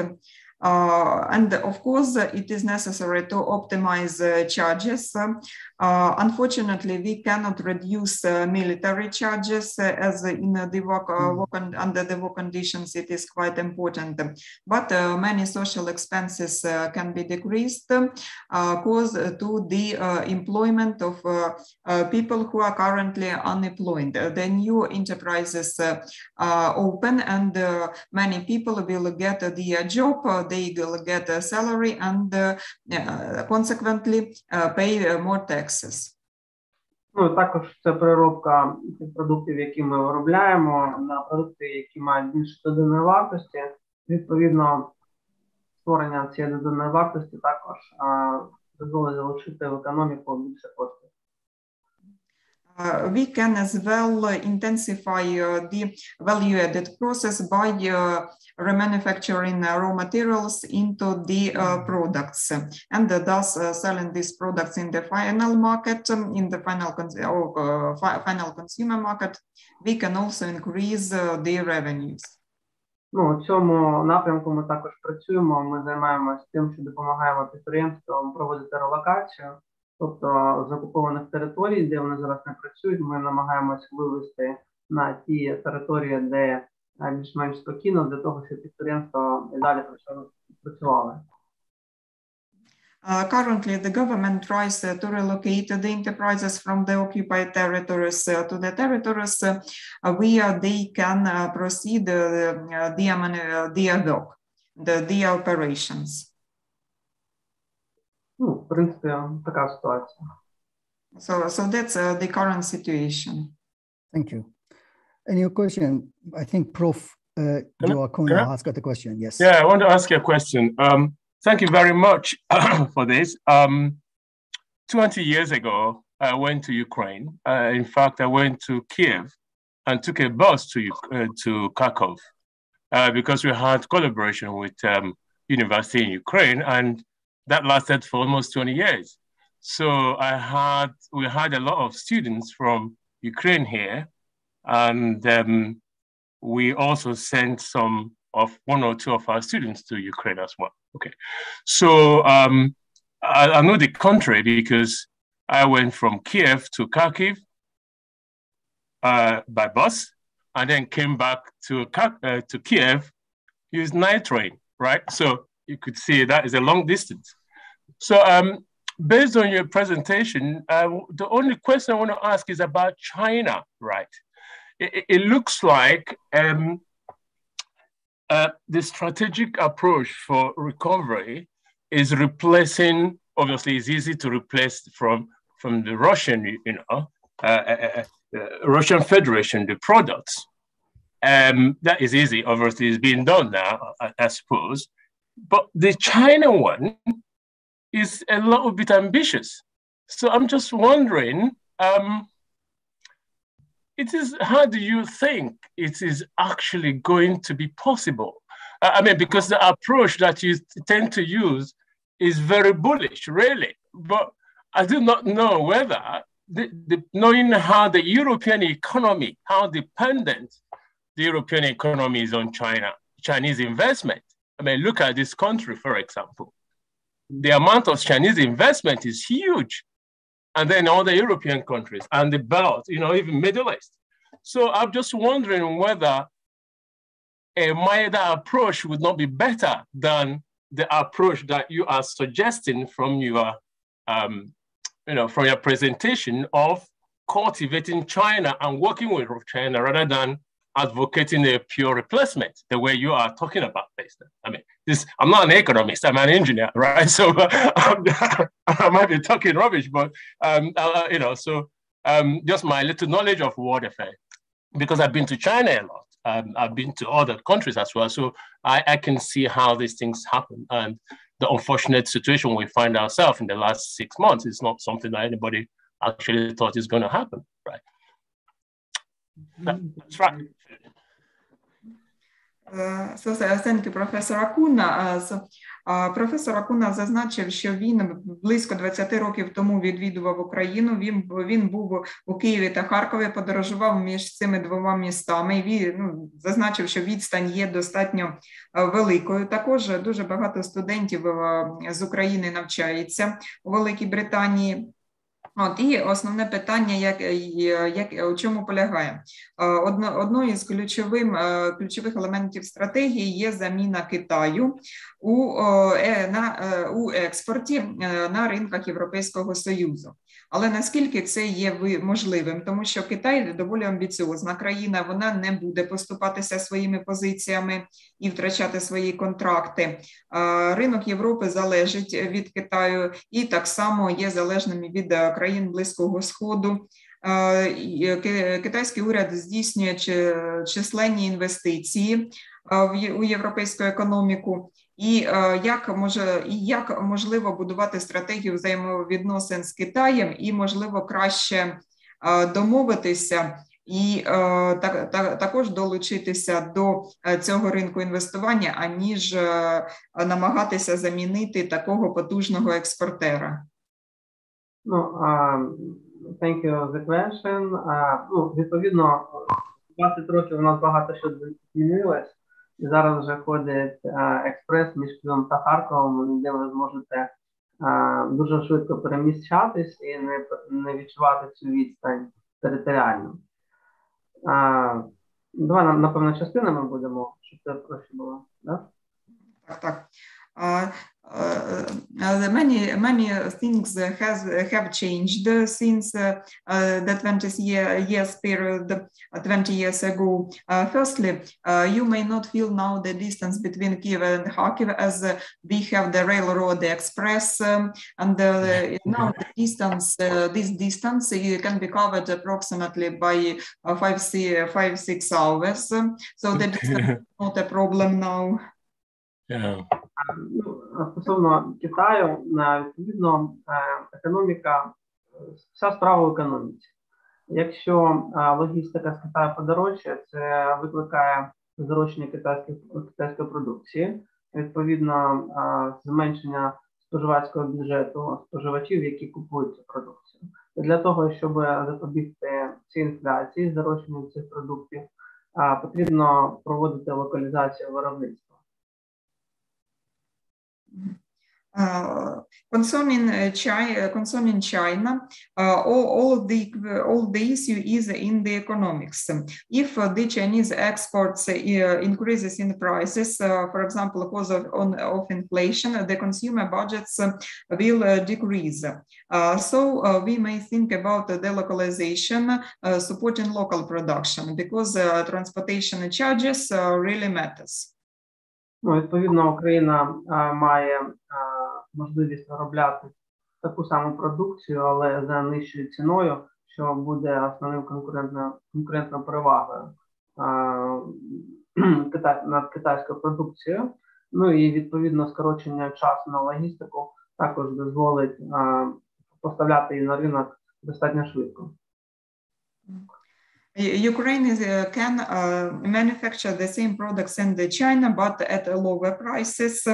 And of course, it is necessary to optimize charges. Unfortunately, we cannot reduce military charges as in the under the war conditions, it is quite important. But many social expenses can be decreased cause to the employment of people who are currently unemployed. The new enterprises open and many people will get the job, they will get a salary and consequently pay more taxes. Ну, також це переробка тих продуктів, які ми виробляємо, на продукти, які мають більше доданої вартості. Відповідно, створення цієї доданої вартості також дозволить залучити в економіку більше коштів. We can as well intensify the value-added process by remanufacturing raw materials into the products, and thus selling these products in the final market, in the final consumer market. We can also increase their revenues. Ну, у цьому напрямку ми також працюємо. Ми займаємося тим, що допомагаємо підприємствам проводити релокацію. Тобто з окупованих територій, де вони зараз не працюють, ми намагаємось вивести на ті території, де більш-менш спокійно, для того, щоб підприємства і далі працювали. Currently, the government tries to relocate the enterprises from the occupied territories to the territories where they can proceed the operations. Ну, в принципі, така ситуація. So that's the current situation. Thank you. Any question? I think Prof. Joaquin has got a question. Yes. Yeah, I want to ask you a question. Thank you very much for this. 20 years ago, I went to Ukraine. In fact, I went to Kiev and took a bus to Kharkov because we had collaboration with university in Ukraine, and that lasted for almost 20 years. So we had a lot of students from Ukraine here, and we also sent one or two of our students to Ukraine as well. Okay, so I know the country because I went from Kiev to Kharkiv by bus, and then came back to Kiev, used night train, right? So you could see that is a long distance. So based on your presentation, the only question I want to ask is about China, right? It looks like the strategic approach for recovery is replacing, obviously it's easy to replace from the Russian, Russian Federation, the products. That is easy, obviously it's being done now, I suppose. But the China one is a little bit ambitious. So I'm just wondering, how do you think it is actually going to be possible? I mean, because the approach that you tend to use is very bullish, really. But I do not know whether, knowing how the European economy, how dependent the European economy is on Chinese investment. I mean, look at this country, for example. The amount of Chinese investment is huge. And then all the European countries and the belt, even Middle East. So I'm just wondering whether a milder approach would not be better than the approach that you are suggesting from your, from your presentation of cultivating China and working with China rather than advocating a pure replacement, the way you are talking about this. I mean, I'm not an economist, I'm an engineer, right? So I might be talking rubbish, but, just my little knowledge of world affairs, because I've been to China a lot. I've been to other countries as well. So I can see how these things happen. And the unfortunate situation we find ourselves in the last 6 months is not something that anybody actually thought is going to happen, right? That's right. So thank you, Professor Acuna. Професор Акуна зазначив, що він близько 20 років тому відвідував Україну. Він був у Києві та Харкові, подорожував між цими двома містами. Він зазначив, що відстань є достатньо великою. Також дуже багато студентів з України навчається у Великій Британії. І основне питання, у чому полягає? Одною з ключових елементів стратегії є заміна Китаю у експорті на ринках Європейського Союзу. Але наскільки це є можливим? Тому що Китай доволі амбіціозна країна, вона не буде поступатися своїми позиціями і втрачати свої контракти. Ринок Європи залежить від Китаю і так само є залежним від країн Близького Сходу. Китайський уряд здійснює численні інвестиції у європейську економіку. І як можливо будувати стратегію взаємовідносин з Китаєм і, можливо, краще домовитися і також долучитися до цього ринку інвестування, аніж намагатися замінити такого потужного експортера? Thank you for the question. Відповідно, 20 років у нас багато що змінилось. І зараз вже ходить експрес між Києвом та Харковом, де ви зможете дуже швидко переміщатись і не відчувати цю відстань територіально. Давай, напевно, частинами будемо, щоб це проще було. Да? Так. Many things have changed since the 20 years ago. Firstly, you may not feel now the distance between Kyiv and Kharkiv, as we have the railroad express, and now this distance can be covered approximately by 5-6 hours. So the distance is not a problem now. Yeah. Стосовно Китаю, відповідно, економіка, вся справа в економіці. Якщо логістика з Китаю подорожчає, це викликає здорожчання китайської продукції, відповідно, зменшення споживацького бюджету споживачів, які купують цю продукцію. І для того, щоб запобігти цій інфляції, здорожчанню цих продуктів, потрібно проводити локалізацію виробництва. Concerning China, all the issue is in the economics. If the Chinese exports increases in prices, for example, because of inflation, the consumer budgets will decrease. So we may think about the localization, supporting local production, because transportation charges really matters. Відповідно, Україна має можливість виробляти таку саму продукцію, але за нижчою ціною, що буде основним конкурентною перевагою над китайською продукцією. Ну і відповідно скорочення часу на логістику також дозволить поставляти її на ринок достатньо швидко. Ukraine can manufacture the same products in China, but at lower prices,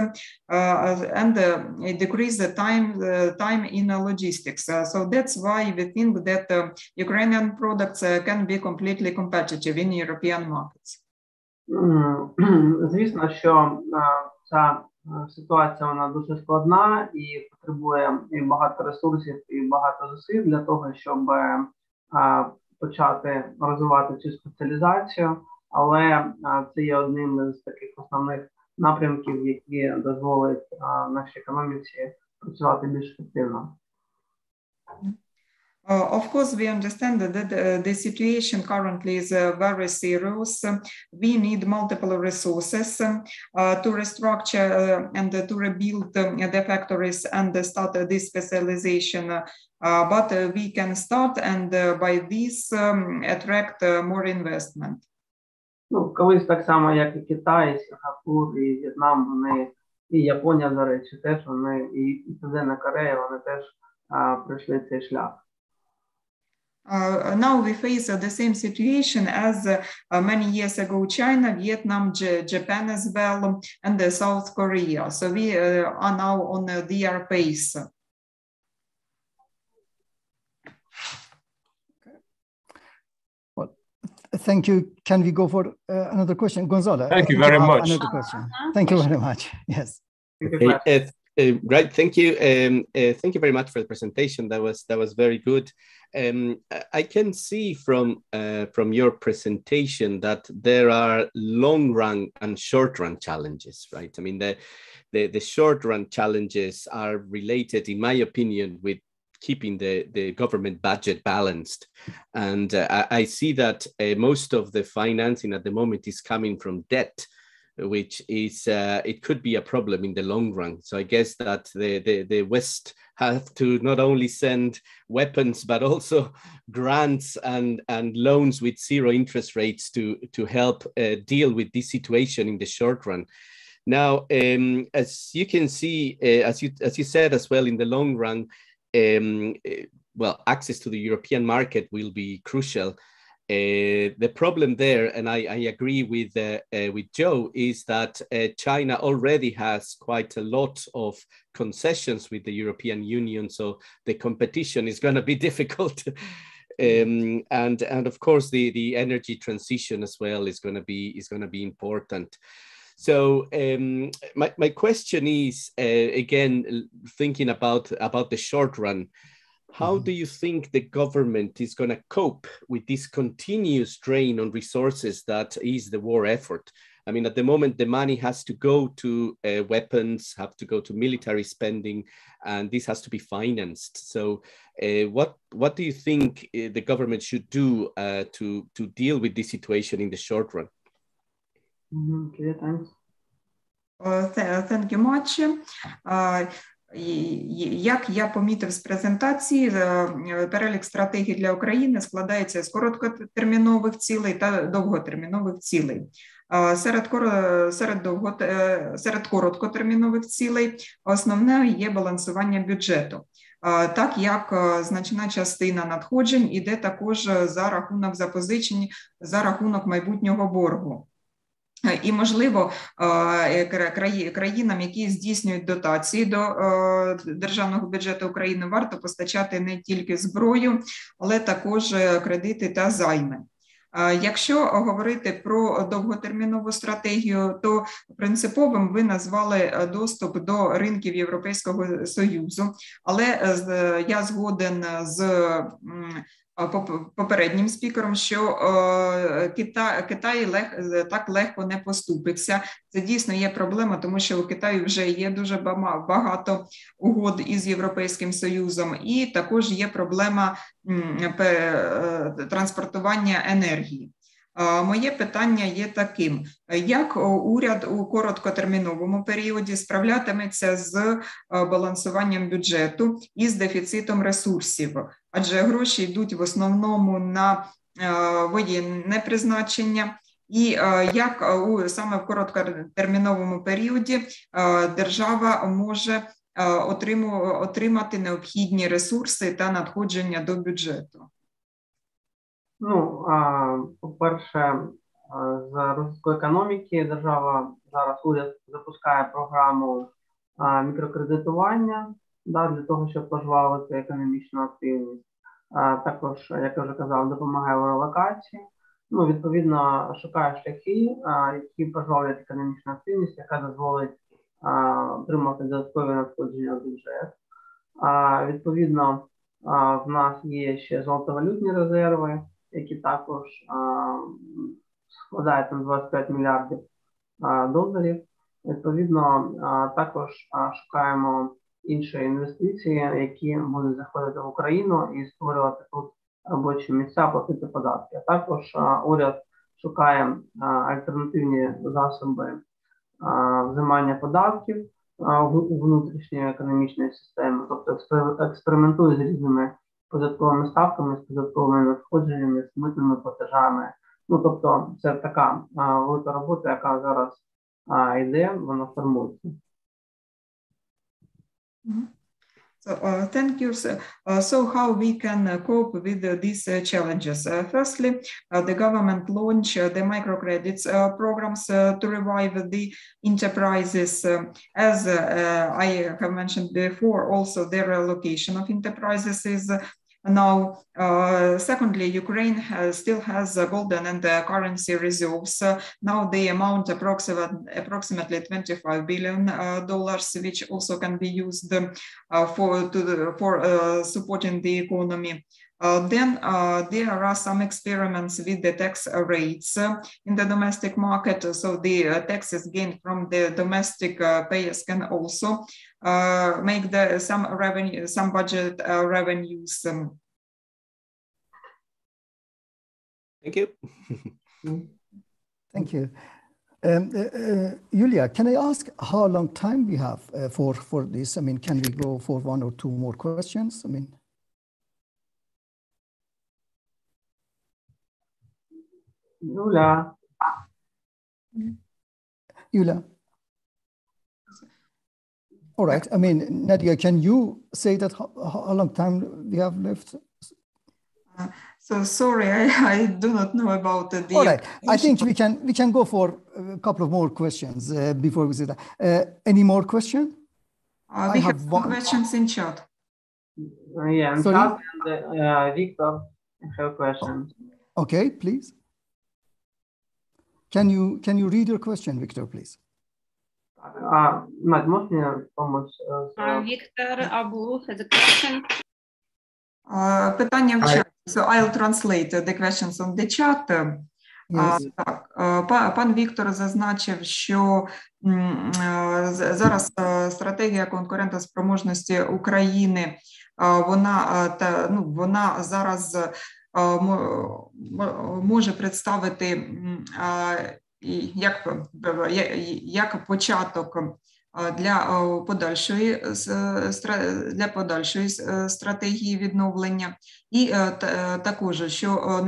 and decrease the time in logistics. So that's why we think that Ukrainian products can be completely competitive in European markets. Звісно, що ця ситуація вона дуже складна і потребує і багато ресурсів, і багато зусиль для того, щоб почати розвивати цю спеціалізацію, але це є одним із таких основних напрямків, які дозволять нашій економіці працювати більш ефективно. Of course, we understand that the situation currently is very serious. We need multiple resources to restructure and to rebuild the factories and start this specialization. But we can start and by this attract more investment. Колись так само, як і Китай, і Сингапур, і В'єтнам, вони, і Японія, до речі, теж вони, і Південна Корея, вони теж пройшли цей шлях. Now we face the same situation as many years ago China, Vietnam, Japan as well, and South Korea. So we are now on their pace. Well, thank you. Can we go for another question? Gonzalo. Thank you very much. Another question. Thank you very much. Yes. Right, thank you. Thank you very much for the presentation. That was very good. I can see from your presentation that there are long run and short run challenges, right? I mean, the short run challenges are related, in my opinion, with keeping the government budget balanced. And I see that most of the financing at the moment is coming from debt, which is, it could be a problem in the long run. So I guess that the West have to not only send weapons, but also grants and loans with zero interest rates to help deal with this situation in the short run. Now, as you can see, as you said as well, in the long run, well, access to the European market will be crucial. The problem there, and I agree with Joe, is that China already has quite a lot of concessions with the European Union, so the competition is going to be difficult. And of course, the energy transition as well is going to be important. So my question is, again, thinking about the short run, how do you think the government is going to cope with this continuous drain on resources that is the war effort? I mean, at the moment, the money has to go to weapons, have to go to military spending, and this has to be financed. So what do you think the government should do to deal with this situation in the short run? Okay, thanks. Thank you much. Як я помітив з презентації, перелік стратегій для України складається з короткотермінових цілей та довготермінових цілей. Серед короткотермінових цілей основне є балансування бюджету, так як значна частина надходжень іде також за рахунок запозичень, за рахунок майбутнього боргу. І, можливо, країнам, які здійснюють дотації до державного бюджету України, варто постачати не тільки зброю, але також кредити та займи. Якщо говорити про довготермінову стратегію, то принциповим ви назвали доступ до ринків Європейського Союзу, але я згоден з попереднім спікером, що Китай так легко не поступиться. Це дійсно є проблема, тому що у Китаю вже є дуже багато угод із Європейським Союзом, і також є проблема транспортування енергії. Моє питання є таким: як уряд у короткотерміновому періоді справлятиметься з балансуванням бюджету і з дефіцитом ресурсів? Адже гроші йдуть в основному на воєнне призначення, і як саме в короткотерміновому періоді держава може отримати необхідні ресурси та надходження до бюджету? Ну, по-перше, з розвитку економіки держава, зараз уряд запускає програму мікрокредитування, для того, щоб пожвавити економічну активність. Також, як я вже казав, допомагає в релокації. Ну, відповідно, шукає шляхи, які пожвавлять економічну активність, яка дозволить отримати додаткові надходження в бюджет. Відповідно, в нас є ще золотовалютні резерви, які також складають там 25 мільярдів доларів. Відповідно, також шукаємо інші інвестиції, які будуть заходити в Україну і створювати тут робочі місця, платити податки. А також уряд шукає альтернативні засоби взимання податків у внутрішньої економічної системи, тобто експериментує з різними податковими ставками, з податковими надходженнями, з митними платежами. Ну, тобто це така велика робота, яка зараз йде, вона формується. So, thank you. So how we can cope with these challenges? Firstly, the government launched the microcredits programs to revive the enterprises. As I have mentioned before, also their allocation of enterprises is now. Secondly, Ukraine still has golden and currency reserves. Now they amount approximately $25 billion, which also can be used for supporting the economy. Then there are some experiments with the tax rates in the domestic market. So the taxes gained from the domestic payers can also make some budget revenues. Thank you. Thank you. Yulia, can I ask how long time we have for this? I mean, can we go for one or two more questions? I mean, Yulia. All right. I mean, Nadia, can you say that how long time we have left? So sorry, I do not know about the. All right. I think we can go for a couple of more questions before we say that. Any more questions? We have one questions in chat. Yeah, in chat, and Victor, I have a question. Okay, please. Can you read your question, Victor, please? Matt, можна помочь? Victor Abu has a question. Питання в чаті. So I'll translate the questions on the chat. Yes. Так, пан Віктор зазначив, що зараз стратегія конкурентоспроможності України, вона зараз може представити як початок для подальшої стратегії відновлення. І також, що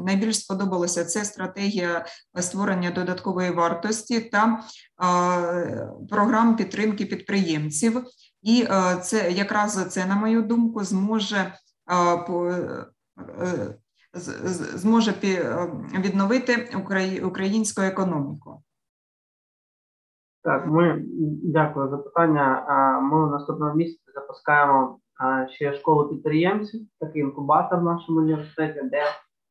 найбільш сподобалося, це стратегія створення додаткової вартості та програм підтримки підприємців. І це якраз це, на мою думку, зможе відновити українську економіку. Так, дякую за питання. Ми в наступному місяці запускаємо ще школу підприємців, такий інкубатор в нашому університеті, де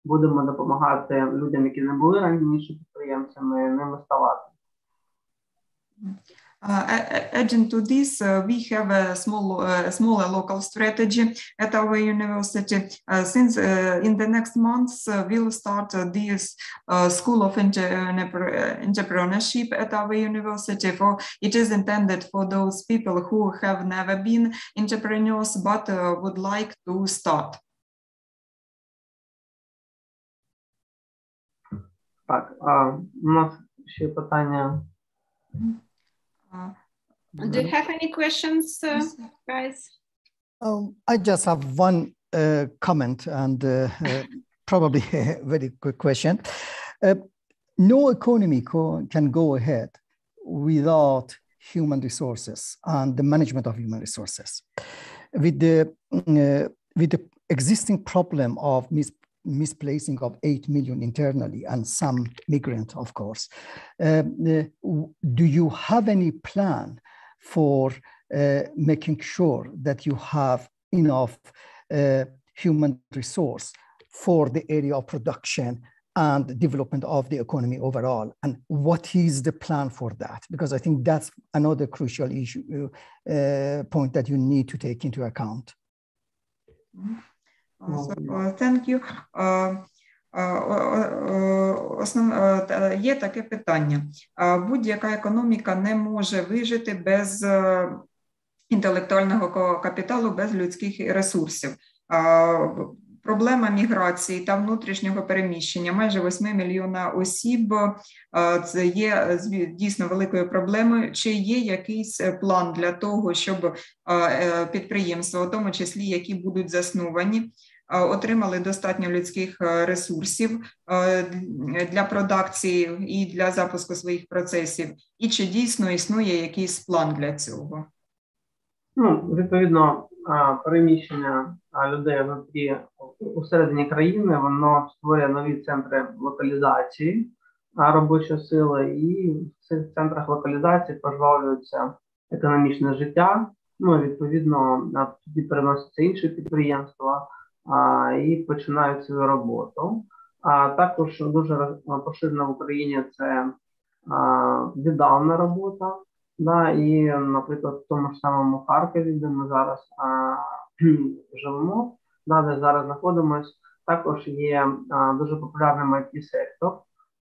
будемо допомагати людям, які не були раніше підприємцями, ними ставати. Adding to this, we have a smaller local strategy at our university. Since in the next months, we'll start this School of Entrepreneurship at our university. It is intended for those people who have never been entrepreneurs but would like to start. Так, у нас ще питання. Do you have any questions, guys? I just have one comment and probably a very quick question. No economy can go ahead without human resources and the management of human resources. With the existing problem of misplacing of 8 million internally and some migrant, of course. Do you have any plan for making sure that you have enough human resource for the area of production and development of the economy overall? And what is the plan for that? Because I think that's another crucial issue, point that you need to take into account. Thank you. Є таке питання. Будь-яка економіка не може вижити без інтелектуального капіталу, без людських ресурсів. Проблема міграції та внутрішнього переміщення майже 8 мільйона осіб – це є дійсно великою проблемою. Чи є якийсь план для того, щоб підприємства, у тому числі, які будуть засновані, отримали достатньо людських ресурсів для продакції і для запуску своїх процесів? І чи дійсно існує якийсь план для цього? Відповідно, переміщення людей усередині країни, воно створює нові центри локалізації робочої сили, і в цих центрах локалізації пожвавлюється економічне життя. Відповідно, тоді переносяться інші підприємства і починають свою роботу. Також дуже поширена в Україні це віддалена робота. І, наприклад, в тому ж самому Харкові, де ми зараз живемо, де зараз знаходимося, також є дуже популярним IT-сектор.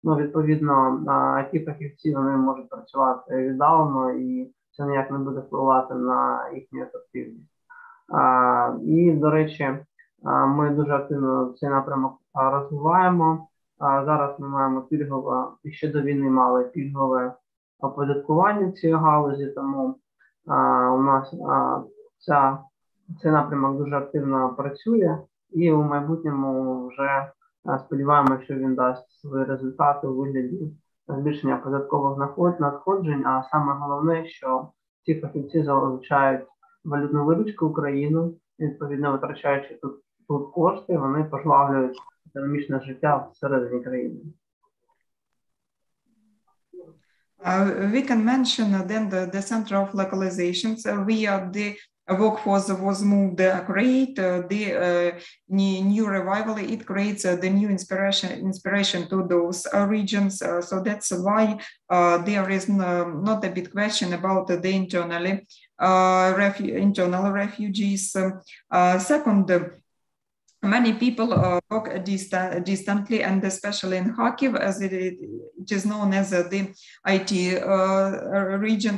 Відповідно, IT-фахівці вони можуть працювати віддалено, і це ніяк не буде впливати на їхню ефективність. І, до речі, ми дуже активно цей напрямок розвиваємо. Зараз ми маємо пільгове, і ще до війни мали пільгове оподаткування цієї галузі, тому у нас цей напрямок дуже активно працює, і у майбутньому вже сподіваємося, що він дасть свої результати у вигляді збільшення податкових надходжень, а саме головне, що ці фахівці залучають валютну виручку Україну, відповідно витрачаючи тут кошти, вони пожвавлюють економічне життя всередині країни. We can mention then the center of localizations. The workforce was moved create the new revival. It creates the new inspiration to those regions. So that's why there is not a big question about the internal refugees. Second, many people work distantly, and especially in Kharkiv, as it is known as the IT region.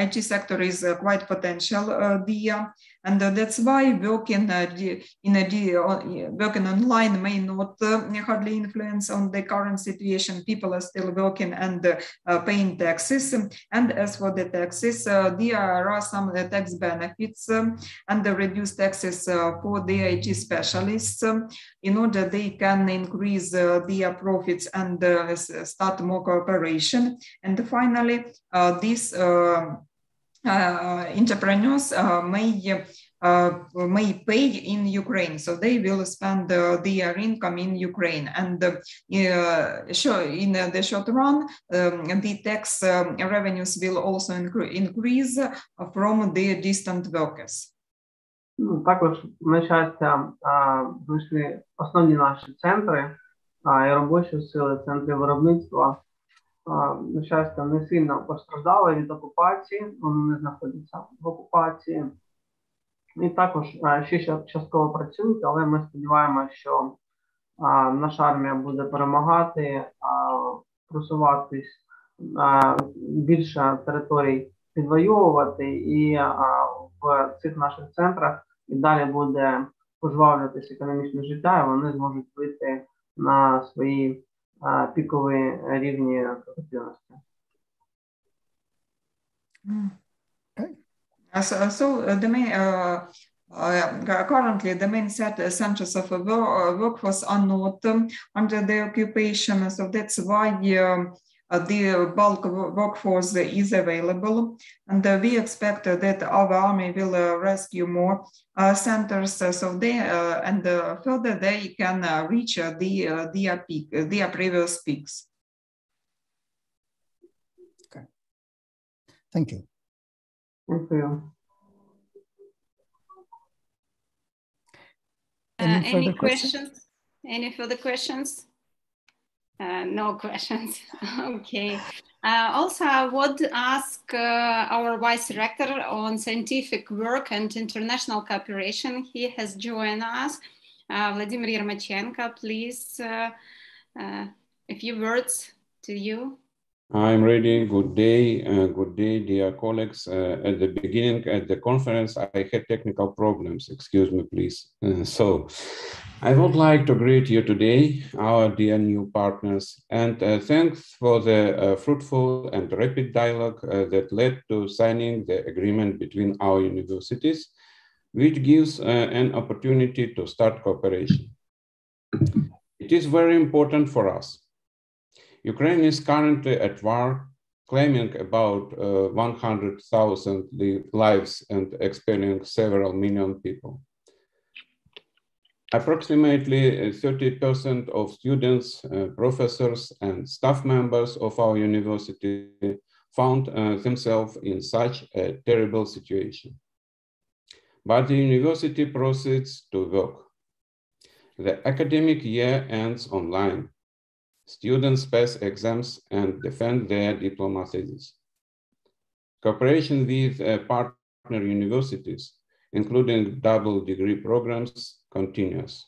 IT sector is quite potential there, and that's why working online may not hardly influence on the current situation. People are still working and paying taxes, and as for the taxes, there are some tax benefits and the reduced taxes for the IT specialists in order they can increase their profits and start more cooperation. And finally, these entrepreneurs may pay in Ukraine, so they will spend their income in Ukraine, and in the short run, the tax revenues will also increase from the distant workers. Також, на щастя, знайшли основні наші центри і робочі сили, центри виробництва, на щастя, не сильно постраждали від окупації, вони не знаходяться в окупації. І також ще частково працюють, але ми сподіваємося, що наша армія буде перемагати, просуватись, більше територій підвоювати, і в цих наших центрах і далі буде пожвавлюватися економічне життя, і вони зможуть вийти на свої пікові рівні ефективності. So the main, currently the main centers of workforce are not under the occupation, so that's why the bulk workforce is available, and we expect that our army will rescue more centers, so they and further they can reach their previous peaks. Okay. Thank you. Thank you. Any questions? Any further questions? No questions. Okay. Also, I would ask our Vice Rector on scientific work and international cooperation. He has joined us. Vladimir Yermachenko, please, a few words to you. I'm ready. Good day, dear colleagues. At the beginning, at the conference, I had technical problems. Excuse me, please. So I would like to greet you today, our dear new partners, and thanks for the fruitful and rapid dialogue that led to signing the agreement between our universities, which gives an opportunity to start cooperation. It is very important for us. Ukraine is currently at war, claiming about 100,000 lives and expelling several million people. Approximately 30% of students, professors, and staff members of our university found themselves in such a terrible situation. But the university proceeds to work. The academic year ends online. Students pass exams and defend their diploma thesis. Cooperation with partner universities, including double degree programs, continues.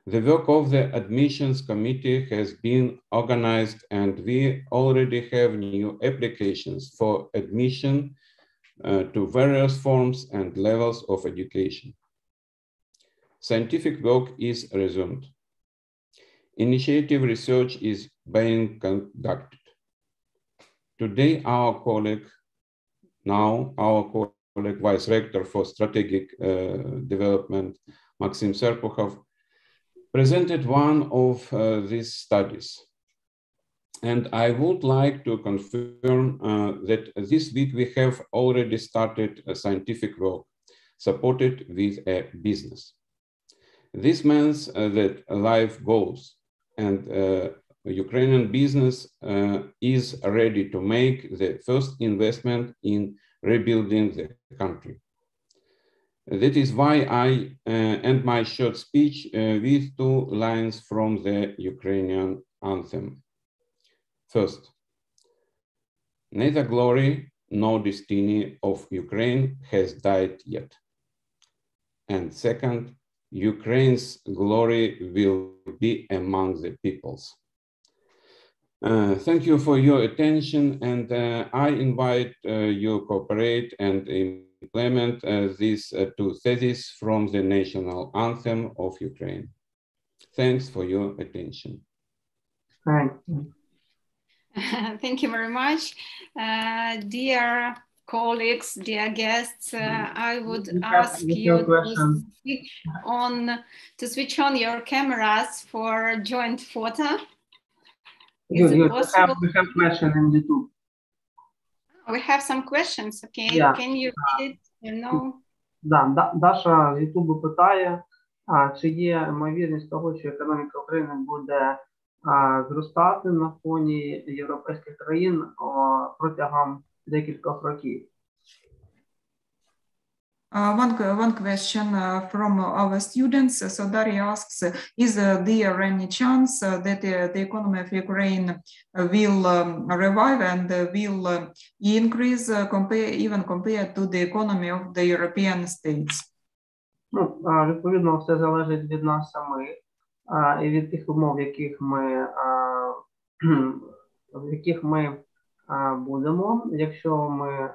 The work of the admissions committee has been organized, and we already have new applications for admission to various forms and levels of education. Scientific work is resumed. Initiative research is being conducted. Today, our colleague, Vice Rector for Strategic Development, Maxim Serpukhov, presented one of these studies. And I would like to confirm that this week we have already started a scientific work supported with a business. This means that life goes, and Ukrainian business is ready to make the first investment in rebuilding the country. That is why I end my short speech with 2 lines from the Ukrainian anthem. First, neither glory nor destiny of Ukraine has died yet. And second, Ukraine's glory will be among the peoples. Thank you for your attention, and I invite you to cooperate and implement these 2 theses from the national anthem of Ukraine. Thanks for your attention. Thank you. Thank you very much. Dear colleagues, dear guests, I would ask you to switch on your cameras for joint photo. We have questions in YouTube. We have some questions, okay? Yeah. Can you read it? You know? Да, Даша з YouTube питає, чи є ймовірність того, що економіка України буде зростати на фоні європейських країн протягом декількох років. One question from our students. So Daria asks, is there any chance that the economy of Ukraine will revive and will increase even compared to the economy of the European states? Відповідно, все залежить від нас самих і від тих умов, в яких ми будемо. Якщо ми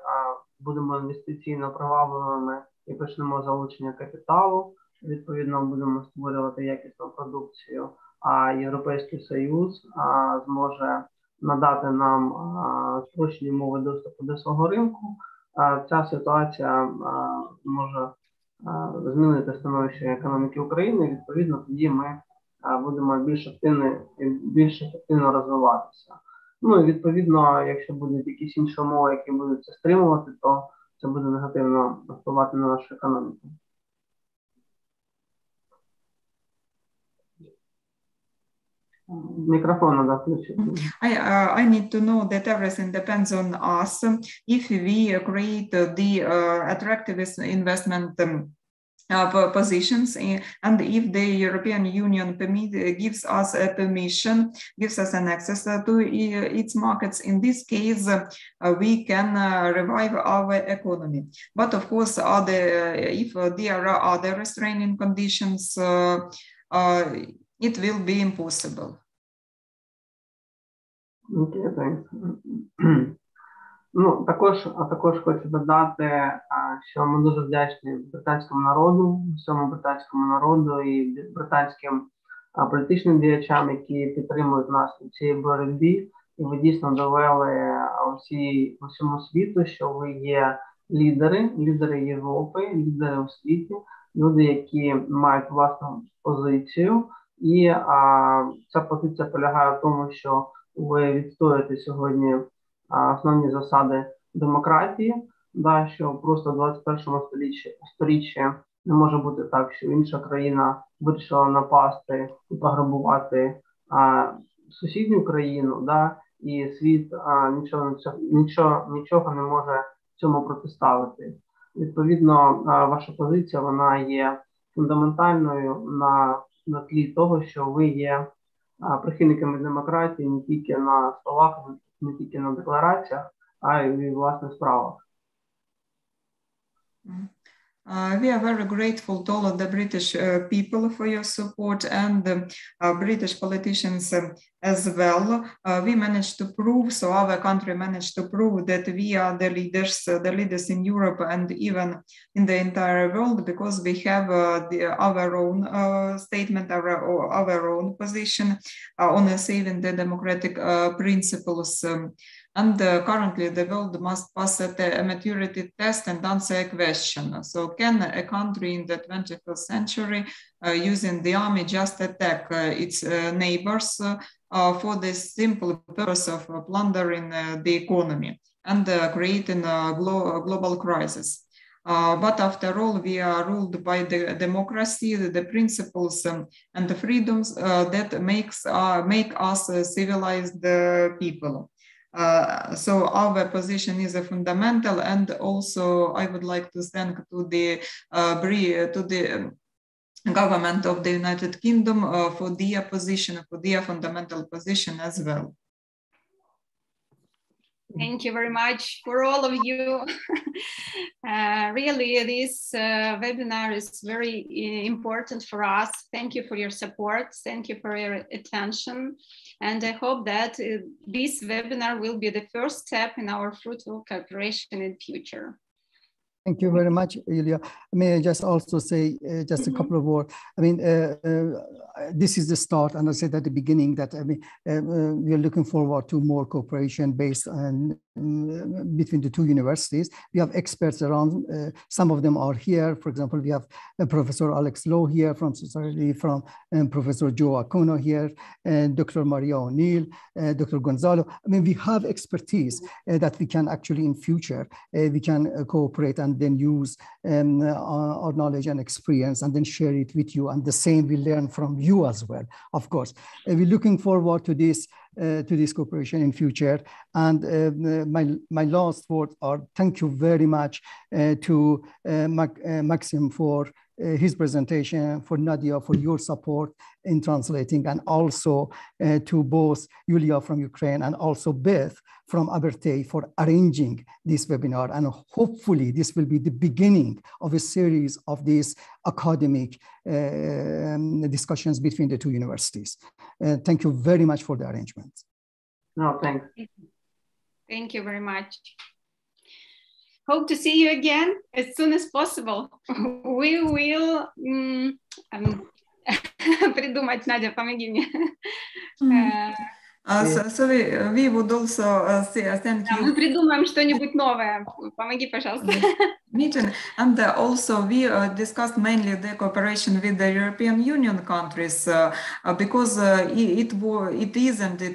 будемо інвестиційно привабливими і почнемо залучення капіталу, відповідно будемо створювати якісну продукцію, а Європейський Союз зможе надати нам спрощені умови доступу до свого ринку, ця ситуація може змінити становище економіки України, і відповідно тоді ми будемо більш ефективно розвиватися. Ну і відповідно, якщо будуть якісь інші умови, які будуть це стримувати, то це буде негативно впливати на нашу економіку. Мікрофон треба включити. I need to know that everything depends on us. If we create the attractive investment positions, and if the European Union gives us a permission, gives us an access to its markets, in this case, we can revive our economy. But of course, if there are other restraining conditions, it will be impossible. Okay, thanks. Ну, також хочу додати, що ми дуже вдячні британському народу, всьому британському народу і британським політичним діячам, які підтримують нас у цій боротьбі. І ви дійсно довели усьому світу, що ви є лідери Європи, лідери у світі, люди, які мають власну позицію. І ця позиція полягає в тому, що ви відстоюєте сьогодні основні засади демократії, що просто в 21 сторіччі не може бути так, що інша країна вирішила напасти і пограбувати сусідню країну, і світ нічого не може цьому протиставити. Відповідно, ваша позиція, вона є фундаментальною на тлі того, що ви є прихильниками демократії не тільки на словах, не тільки на деклараціях, а й у власних справах. We are very grateful to all of the British people for your support and British politicians as well. We managed to prove, so our country managed to prove that we are the leaders in Europe and even in the entire world, because we have our own statement, our own position on saving the democratic principles. And currently the world must pass a maturity test and answer a question. So can a country in the 21st century using the army just attack its neighbors for the simple purpose of plundering the economy and creating a global crisis. But after all, we are ruled by the democracy, the principles and the freedoms that make us civilized people. So our position is a fundamental, and also I would like to thank to the government of the United Kingdom for their position, for their fundamental position as well. Thank you very much for all of you. Really, this webinar is very important for us. Thank you for your support. Thank you for your attention. And I hope that this webinar will be the first step in our fruitful cooperation in future. Thank you very much, Yulia. May I just also say just a couple of words? I mean, this is the start, and I said at the beginning that we are looking forward to more cooperation based on between the two universities. We have experts around. Some of them are here. For example, we have Professor Alex Lowe here from Professor Joe Akuno here, and Dr. Maria O'Neill, Dr. Gonzalo. I mean, we have expertise that we can actually in future we can cooperate and then use our knowledge and experience and then share it with you. And the same we learn from you as well, of course. We're looking forward to this cooperation in future. And my last words are thank you very much to Maxim for his presentation, for Nadia for your support in translating, and also to both Yulia from Ukraine and also Beth from Abertay for arranging this webinar. And hopefully this will be the beginning of a series of these academic discussions between the two universities. Thank you very much for the arrangement. No, thanks. Thank you very much. Hope to see you again as soon as possible. We will придумать, Надя, помоги мне. So we would also thank you. Мы придумаем что-нибудь новое. Помоги, пожалуйста. Meeting. And also we discussed mainly the cooperation with the European Union countries because it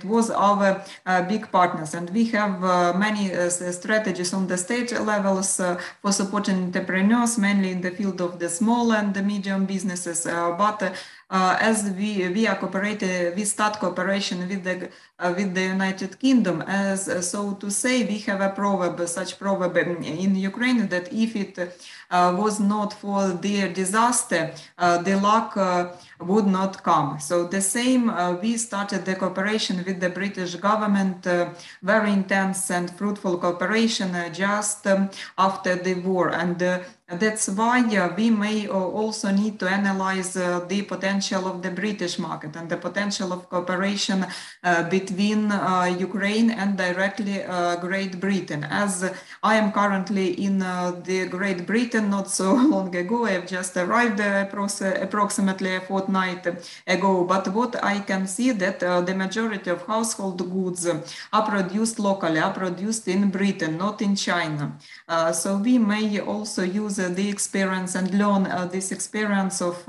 was our big partners, and we have many strategies on the state levels for supporting entrepreneurs, mainly in the field of the small and the medium businesses. But as we are cooperating, we start cooperation with the United Kingdom, as so to say, we have a proverb, such proverb in Ukraine, that if it was not for their disaster, the luck would not come. So the same, we started the cooperation with the British government, very intense and fruitful cooperation just after the war. And that's why we may also need to analyze the potential of the British market and the potential of cooperation between Ukraine and directly Great Britain. As I am currently in the Great Britain not so long ago, I have just arrived approximately a fortnight ago, but what I can see that the majority of household goods are produced locally, are produced in Britain, not in China. So we may also use the experience and learn this experience of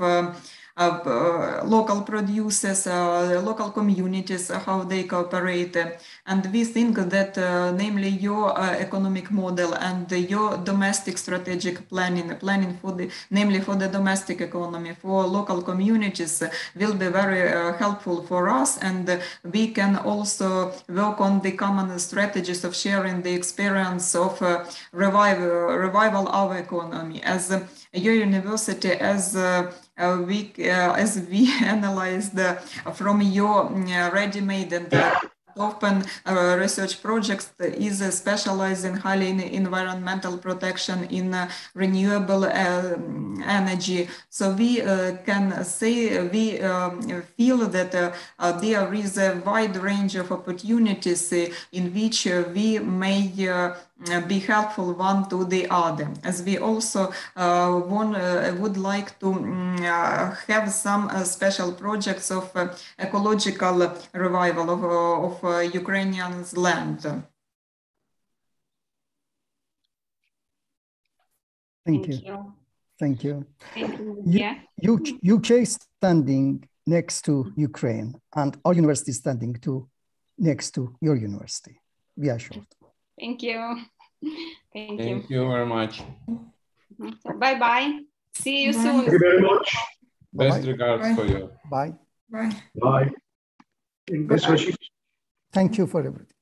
local producers, local communities, how they cooperate. And we think that namely your economic model and your domestic strategic planning for the, namely for the domestic economy, for local communities, will be very helpful for us. And we can also work on the common strategies of sharing the experience of revival our economy. As your university, as we analyzed from your ready-made and open research projects is specialized in highly environmental protection in renewable energy. So we can say we feel that there is a wide range of opportunities in which we may be helpful one to the other, as we also would like to have some special projects of ecological revival of Ukrainian land. Thank you. Thank you. Thank you. Yeah. UK standing next to Ukraine, and our university is standing next to your university. We are short. Thank you. Thank you very much. So bye-bye. See you soon. Thank you very much. Best regards for you. Bye. Bye. Bye. Best wishes. Thank you for everything.